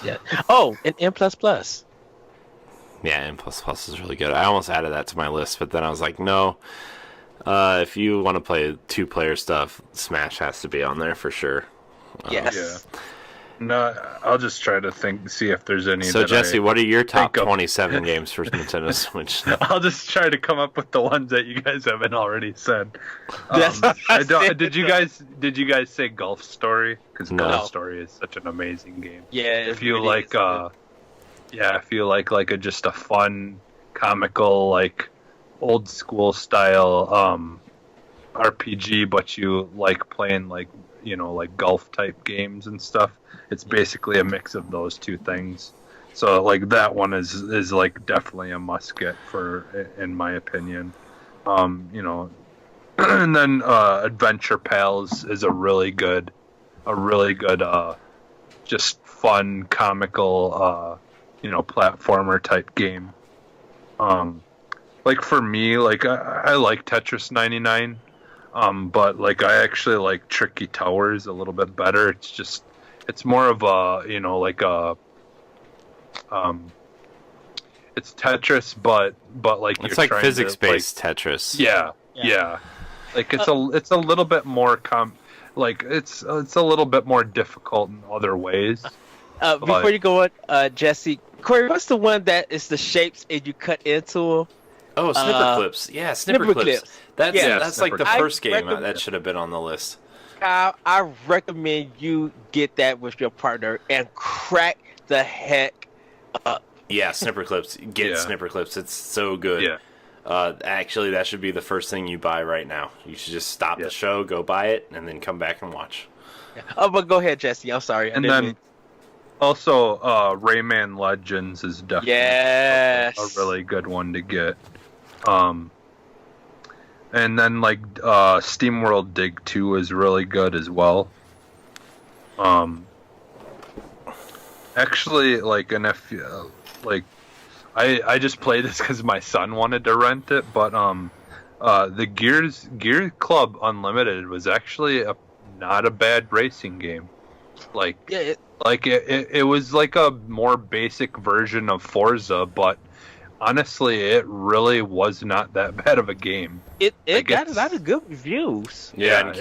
Yeah. Oh, and M++. Yeah, M++ is really good. I almost added that to my list, but then I was like, no. If you want to play 2-player stuff, Smash has to be on there for sure. Yes. Yeah. No, I'll just try to see if there's any. So, Jesse, what are your top think of- 27 games for Nintendo Switch? I'll just try to come up with the ones that you guys haven't already said. That's what I said. Did you guys say Golf Story? Because No. Golf Story is such an amazing game. Yeah. If you like, if you like just a fun, comical, like old school style RPG, but you like playing like golf type games and stuff. It's basically a mix of those two things. So like that one is like definitely a must get in my opinion. And then Adventure Pals is a really good just fun comical platformer type game. Like for me, like I like Tetris 99. But like I actually like Tricky Towers a little bit better. It's more of a it's Tetris, but like It's you're like trying physics-based Tetris. Yeah. Like it's a little bit more it's a little bit more difficult in other ways. Before you go on, Jesse, Corey, what's the one that is the shapes and you cut into them? Oh, Snipper Clips. Yeah, Snipper Clips. That's like the Clips. first game recommend- that should have been on the list. Kyle, I recommend you get that with your partner and crack the heck up. Yeah, Snipper Clips. Get Snipper Clips. It's so good. Yeah. Actually, that should be the first thing you buy right now. You should just stop the show, go buy it, and then come back and watch. Oh, but go ahead, Jesse. I'm sorry. And then also Rayman Legends is definitely a really good one to get. And then like SteamWorld Dig 2 is really good as well. Actually, like, and if like I just played this because my son wanted to rent it, but the Gear Club Unlimited was actually not a bad racing game. Like it was like a more basic version of Forza, but honestly, it really was not that bad of a game. It got a lot of good reviews. Yeah, and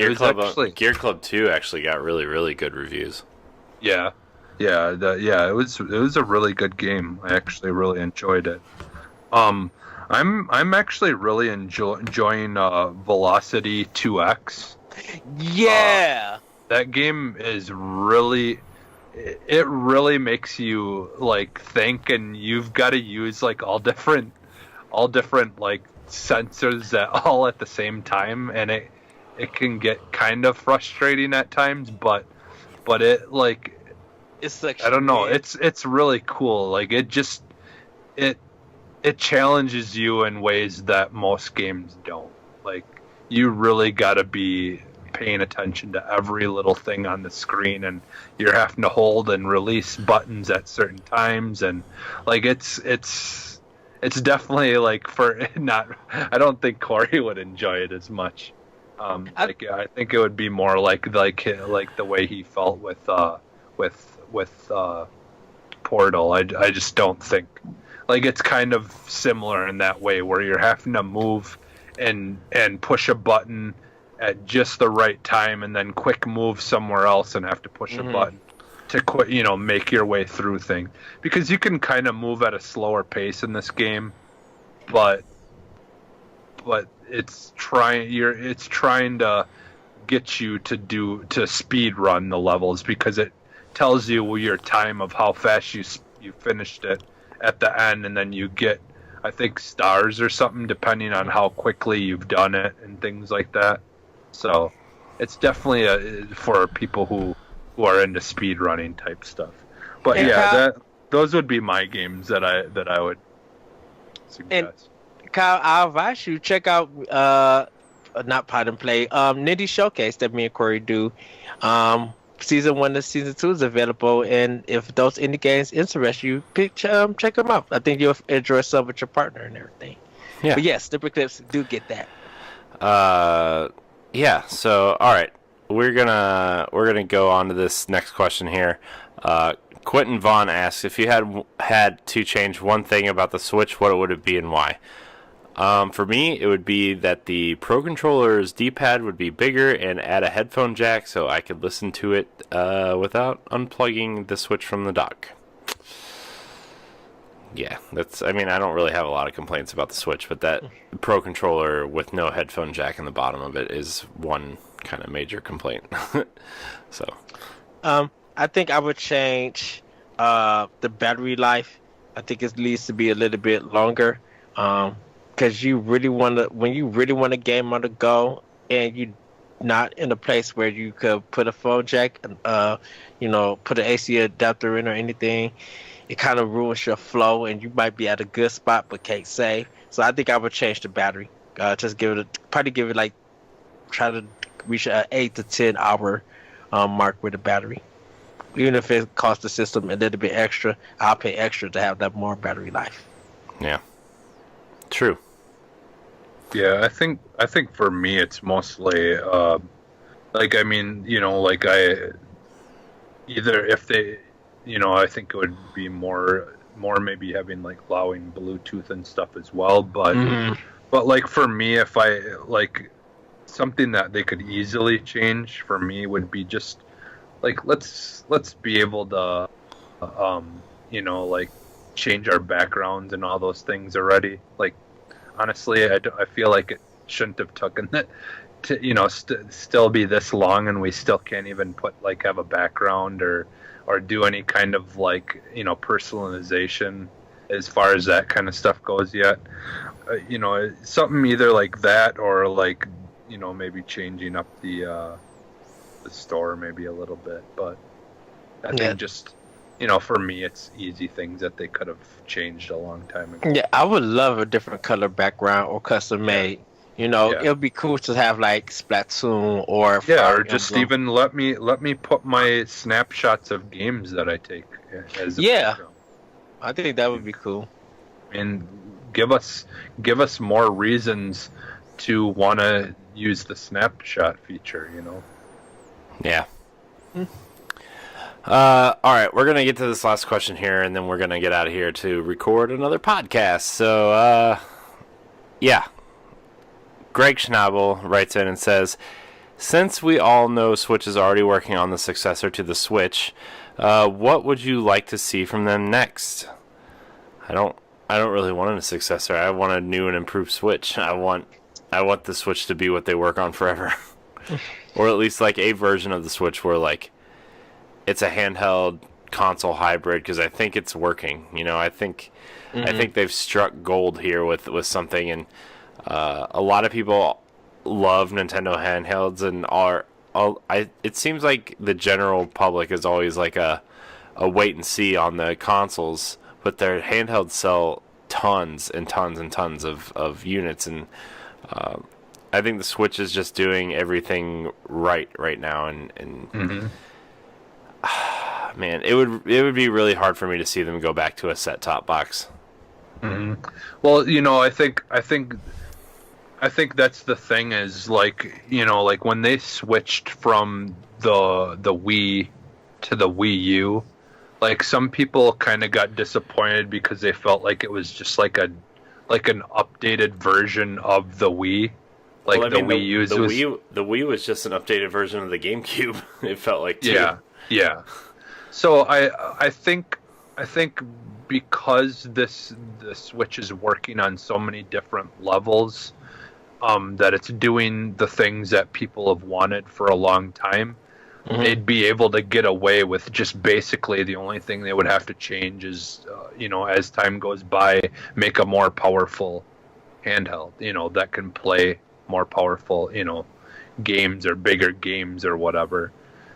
Gear Club 2 actually got really, really good reviews. Yeah. It was a really good game. I actually really enjoyed it. I'm actually really enjoying Velocity 2X. Yeah. That game is really, it really makes you like think, and you've got to use like all different like sensors all at the same time, and it can get kind of frustrating at times, but it like it's like I don't know, it's really cool. Like it challenges you in ways that most games don't. Like you really got to be paying attention to every little thing on the screen, and you're having to hold and release buttons at certain times, and like it's definitely like I don't think Corey would enjoy it as much. I think it would be more like the way he felt with Portal. I just don't think, like, it's kind of similar in that way where you're having to move and push a button at just the right time, and then quick move somewhere else and have to push a button to make your way through things, because you can kind of move at a slower pace in this game, but it's trying to get you to speed run the levels, because it tells you your time of how fast you finished it at the end, and then you get, I think, stars or something depending on how quickly you've done it and things like that. So it's definitely for people who are into speed running type stuff. But those would be my games that I would suggest. And Kyle, I'll advise you check out not Pod and Play, Nindie Showcase that me and Corey do. Season 1 and Season 2 is available, and if those indie games interest you, check them out. I think you'll enjoy some with your partner and everything. Yeah. But yes, Slippery Clips do get that. Yeah. So, all right, we're gonna go on to this next question here. Quentin Vaughn asks, if you had to change one thing about the Switch, what would it be and why? For me, it would be that the Pro Controller's D-pad would be bigger and add a headphone jack so I could listen to it without unplugging the Switch from the dock. Yeah, I don't really have a lot of complaints about the Switch, but that Pro Controller with no headphone jack in the bottom of it is one kind of major complaint. So, I think I would change the battery life. I think it needs to be a little bit longer. Because you really want to, when you really want a game on the go, and you're not in a place where you could put a phone jack, put an AC adapter in or anything, it kind of ruins your flow, and you might be at a good spot but can't save. So I think I would change the battery. Just try to reach an 8 to 10 hour mark with the battery. Even if it costs the system a little bit extra, I'll pay extra to have that more battery life. Yeah. True. Yeah, I think for me it's mostly I think it would be more maybe having like allowing Bluetooth and stuff as well, but like for me, if I like something that they could easily change for me would be just like let's be able to like change our backgrounds and all those things already. Like honestly, I feel like it shouldn't have taken that to still be this long, and we still can't even have a background or do any kind of personalization as far as that kind of stuff goes yet. Something either like that or maybe changing up the store maybe a little bit, but I think just for me, it's easy things that they could have changed a long time ago. Yeah, I would love a different color background or custom made. It would be cool to have like Splatoon or or just even let me put my snapshots of games that I take as a background. I think that would be cool. And give us more reasons to want to use the snapshot feature. Yeah. All right, we're gonna get to this last question here, and then we're gonna get out of here to record another podcast. So, Greg Schnabel writes in and says, since we all know Switch is already working on the successor to the Switch, what would you like to see from them next? I don't really want a successor. I want a new and improved Switch. I want the Switch to be what they work on forever. Or at least like a version of the Switch where it's a handheld console hybrid, because I think it's working. I think they've struck gold here with something, and a lot of people love Nintendo handhelds and it seems like the general public is always like a wait and see on the consoles, but their handhelds sell tons and tons and tons of units, and I think the Switch is just doing everything right now, and man, it would be really hard for me to see them go back to a set-top box. Mm-hmm. Well, I think that's the thing is when they switched from the Wii to the Wii U, some people kind of got disappointed because they felt like it was just like an updated version of the Wii. The Wii was just an updated version of the GameCube. It felt like too. Yeah. So I think because the Switch is working on so many different levels, that it's doing the things that people have wanted for a long time, they'd be able to get away with just basically the only thing they would have to change is, as time goes by, make a more powerful handheld, that can play more powerful, games or bigger games or whatever.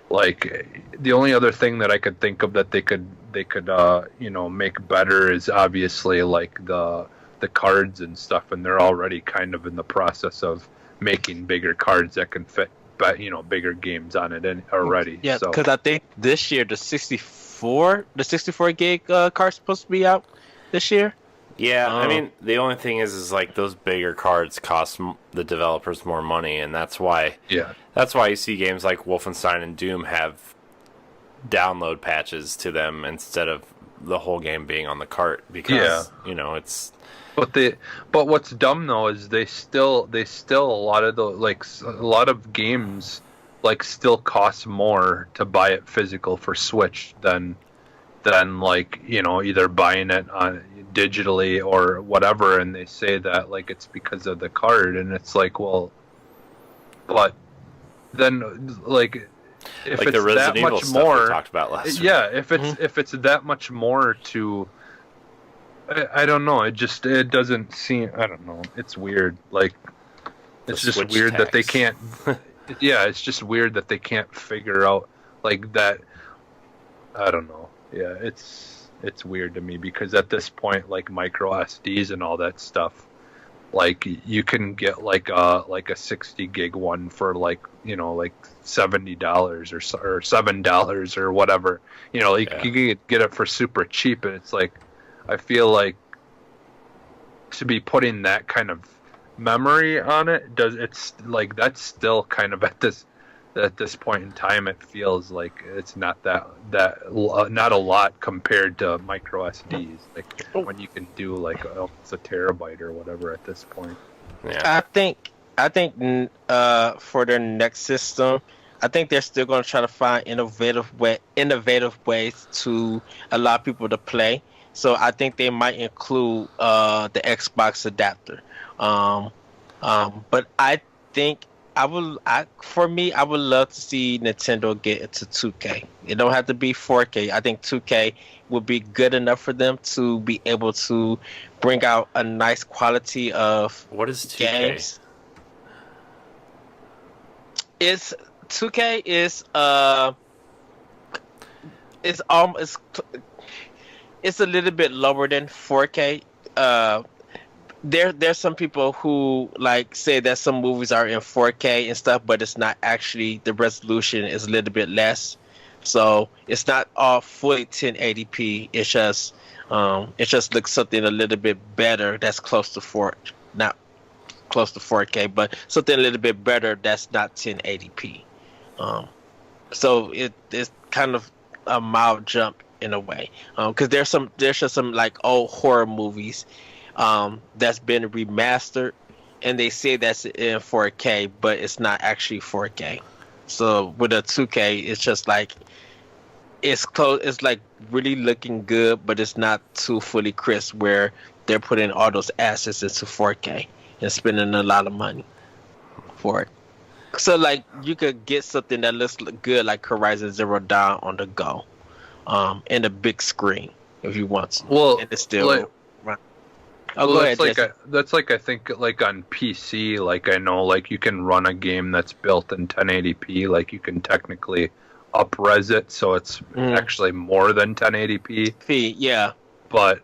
The only other thing that I could think of that they could make better is obviously the the cards and stuff, and they're already kind of in the process of making bigger cards that can fit, but bigger games on it already. Yeah, so because I think this year the 64 gig card's supposed to be out this year. Yeah, I mean, the only thing is like those bigger cards cost the developers more money, and that's why you see games like Wolfenstein and Doom have download patches to them instead of the whole game being on the cart, because it's. But what's dumb though is they still a lot of games still cost more to buy it physical for Switch than either buying it on digitally or whatever, and they say that it's because of the card, and it's well, but then if it's the Resident that Evil much stuff more we talked about last week. If it's that much more to I don't know, it doesn't seem, I don't know, it's weird, it's just Switch weird tax. that they can't it's just weird that they can't figure out that. I don't know. Yeah, it's weird to me, because at this point, micro SDs and all that stuff, you can get a 60 gig one for $70 or $7 or whatever. You can get it for super cheap, and it's I feel to be putting that kind of memory on it, it's that's still kind of at this point in time, it feels like it's not that not a lot compared to micro SDs, when you can do almost a terabyte or whatever at this point. Yeah. I think for their next system, I think they're still going to try to find innovative ways to allow people to play. So I think they might include the Xbox adapter. But I think I would love to see Nintendo get into 2K. It don't have to be 4K. I think 2K would be good enough for them to be able to bring out a nice quality of What is 2K? games. It's 2K it's a little bit lower than 4K. There's some people who say that some movies are in 4K and stuff, but it's not actually, the resolution is a little bit less, so it's not all fully 1080p. It just looks something a little bit better that's close to not close to 4K, but something a little bit better that's not 1080p. So it's kind of a mild jump in a way, because there's just some old horror movies that's been remastered, and they say that's in 4K, but it's not actually 4K. So with a 2K, it's just it's close. It's really looking good, but it's not too fully crisp, where they're putting all those assets into 4K and spending a lot of money for it. So you could get something that looks good, like Horizon Zero Dawn on the go, in a big screen if you want to. Well, and it's still go ahead, that's I think on PC, I know you can run a game that's built in 1080p, you can technically up-res it, so it's actually more than 1080p. Yeah. But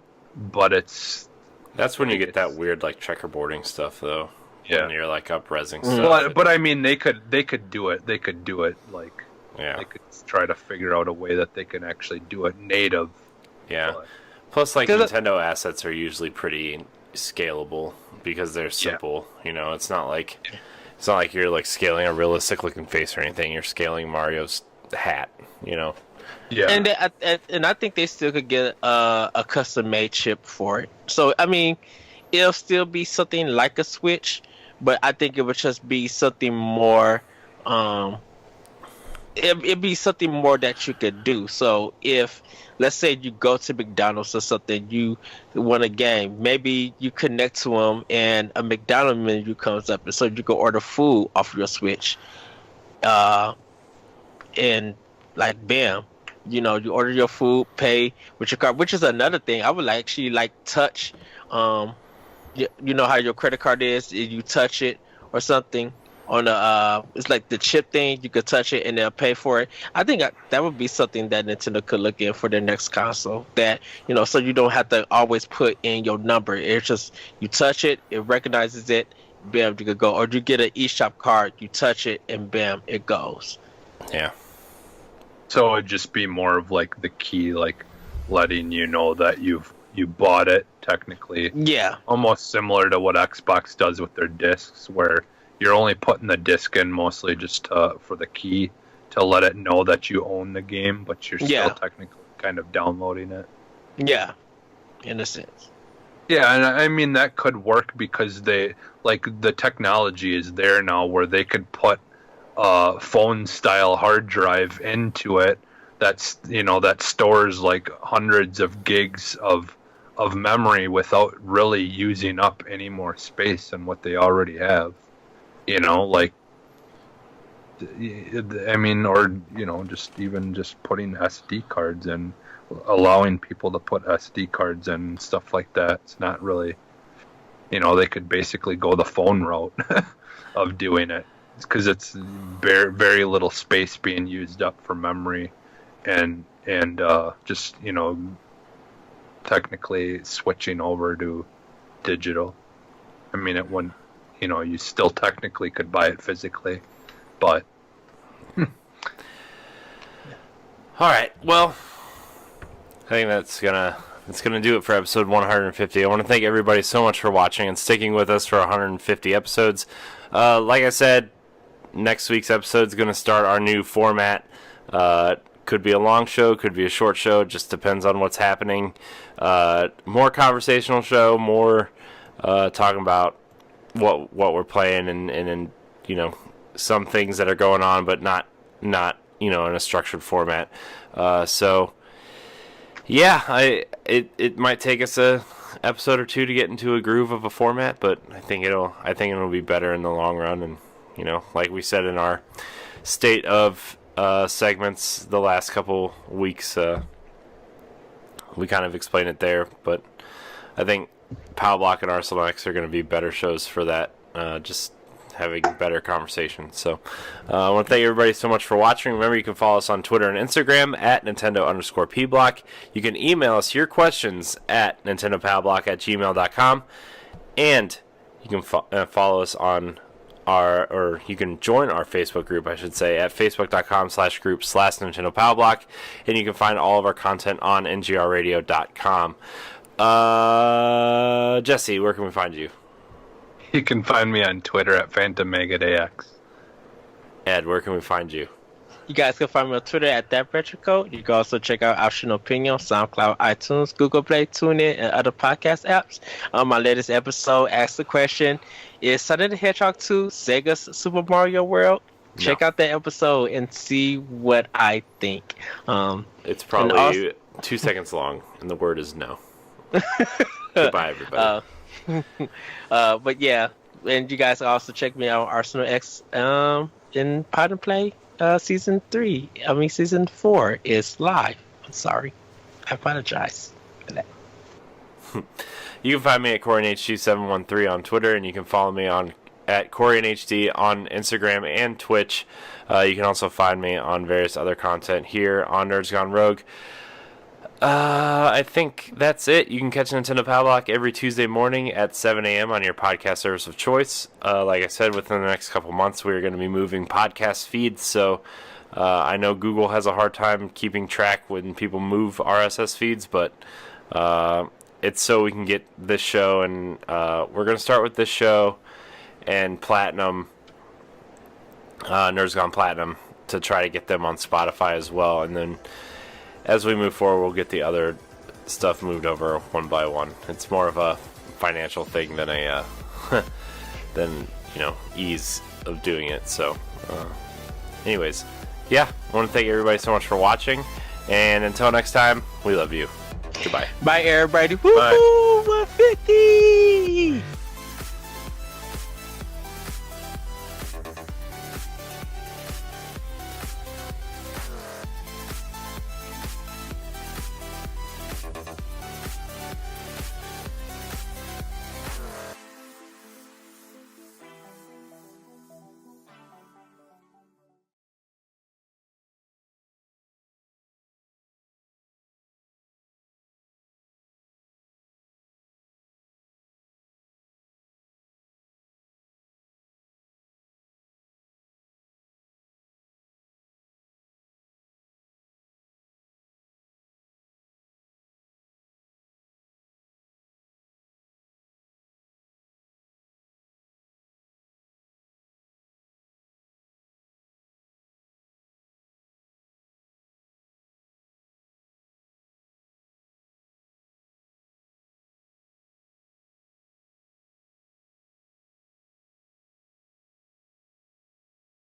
it's... That's when you get that weird checkerboarding stuff, though. Yeah. When you're up-resing stuff. But I mean, they could do it. They could do it yeah. They could try to figure out a way that they can actually do it native. Yeah. But, Plus, Nintendo assets are usually pretty scalable because they're simple. It's not like you're scaling a realistic looking face or anything. You're scaling Mario's hat. Yeah. And I think they still could get a custom made chip for it. So I mean, it'll still be something like a Switch, but I think it would just be something more. It'd be something more that you could do. So if, let's say, you go to McDonald's or something, you want a game, maybe you connect to them and a McDonald's menu comes up, and so you can order food off your Switch, and bam, you order your food, pay with your card, which is another thing I would actually touch. You know how your credit card is, if you touch it or something on the it's like the chip thing. You could touch it and they'll pay for it. I think that would be something that Nintendo could look in for their next console. That so you don't have to always put in your number. It's just you touch it, it recognizes it, bam, you could go. Or you get an eShop card, you touch it, and bam, it goes. Yeah. So it'd just be more of like the key, like letting you know that you bought it technically. Yeah. Almost similar to what Xbox does with their discs, where you're only putting the disc in mostly just for the key to let it know that you own the game, but you're still technically kind of downloading it. Yeah, in a sense. Yeah, and I mean that could work because the technology is there now where they could put phone style hard drive into it that stores like hundreds of gigs of memory without really using up any more space than what they already have. I mean, or just putting SD cards in, allowing people to put SD cards in and stuff like that. It's not really, they could basically go the phone route of doing it. Because it's very, very little space being used up for memory, and just technically switching over to digital. I mean, it wouldn't, you still technically could buy it physically, but. All right, well, I think that's gonna do it for episode 150. I want to thank everybody so much for watching and sticking with us for 150 episodes. Like I said, next week's episode is going to start our new format. Could be a long show, could be a short show. Just depends on what's happening. More conversational show, more talking about what we're playing and some things that are going on, but not in a structured format. So yeah, it might take us a episode or two to get into a groove of a format, but I think it'll be better in the long run. And like we said in our state of segments the last couple weeks, we kind of explained it there, but I think Pow Block and Arsenal X are going to be better shows for that, just having better conversation. So I want to thank everybody so much for watching. Remember, you can follow us on Twitter and Instagram at Nintendo_P-Block. You can email us your questions at nintendopowblock@gmail.com, and you can follow us on you can join our Facebook group, I should say, at facebook.com/group/Nintendo Pow Block, and you can find all of our content on ngrradio.com. Jesse, where can we find you? You can find me on Twitter at PhantomMegaDAX. Ed, where can we find you? You guys can find me on Twitter at ThatRetroCode. You can also check out Optional Opinion, SoundCloud, iTunes, Google Play, TuneIn, and other podcast apps. My latest episode, Ask the Question, is Sonic the Hedgehog 2, Sega's Super Mario World. Check out that episode and see what I think. It's probably 2 seconds long, and the word is no. Goodbye, everybody. But yeah, and you guys also check me out on Arsenal X in Pod and Play. Season 4 is live. I'm sorry. I apologize for that. You can find me at CoreyNHD713 on Twitter, and you can follow me at CoreyNHD on Instagram and Twitch. You can also find me on various other content here on Nerds Gone Rogue. I think that's it. You can catch Nintendo Pow Block every Tuesday morning at 7 a.m. on your podcast service of choice. Like I said, within the next couple months, we're going to be moving podcast feeds. So I know Google has a hard time keeping track when people move RSS feeds, but it's so we can get this show. And we're going to start with this show and Platinum, Nerds Gone Platinum, to try to get them on Spotify as well. And then as we move forward, we'll get the other stuff moved over one by one. It's more of a financial thing than a ease of doing it. So, anyways, yeah, I want to thank everybody so much for watching, and until next time, we love you. Goodbye. Bye, everybody. Bye. Woo-hoo, 150!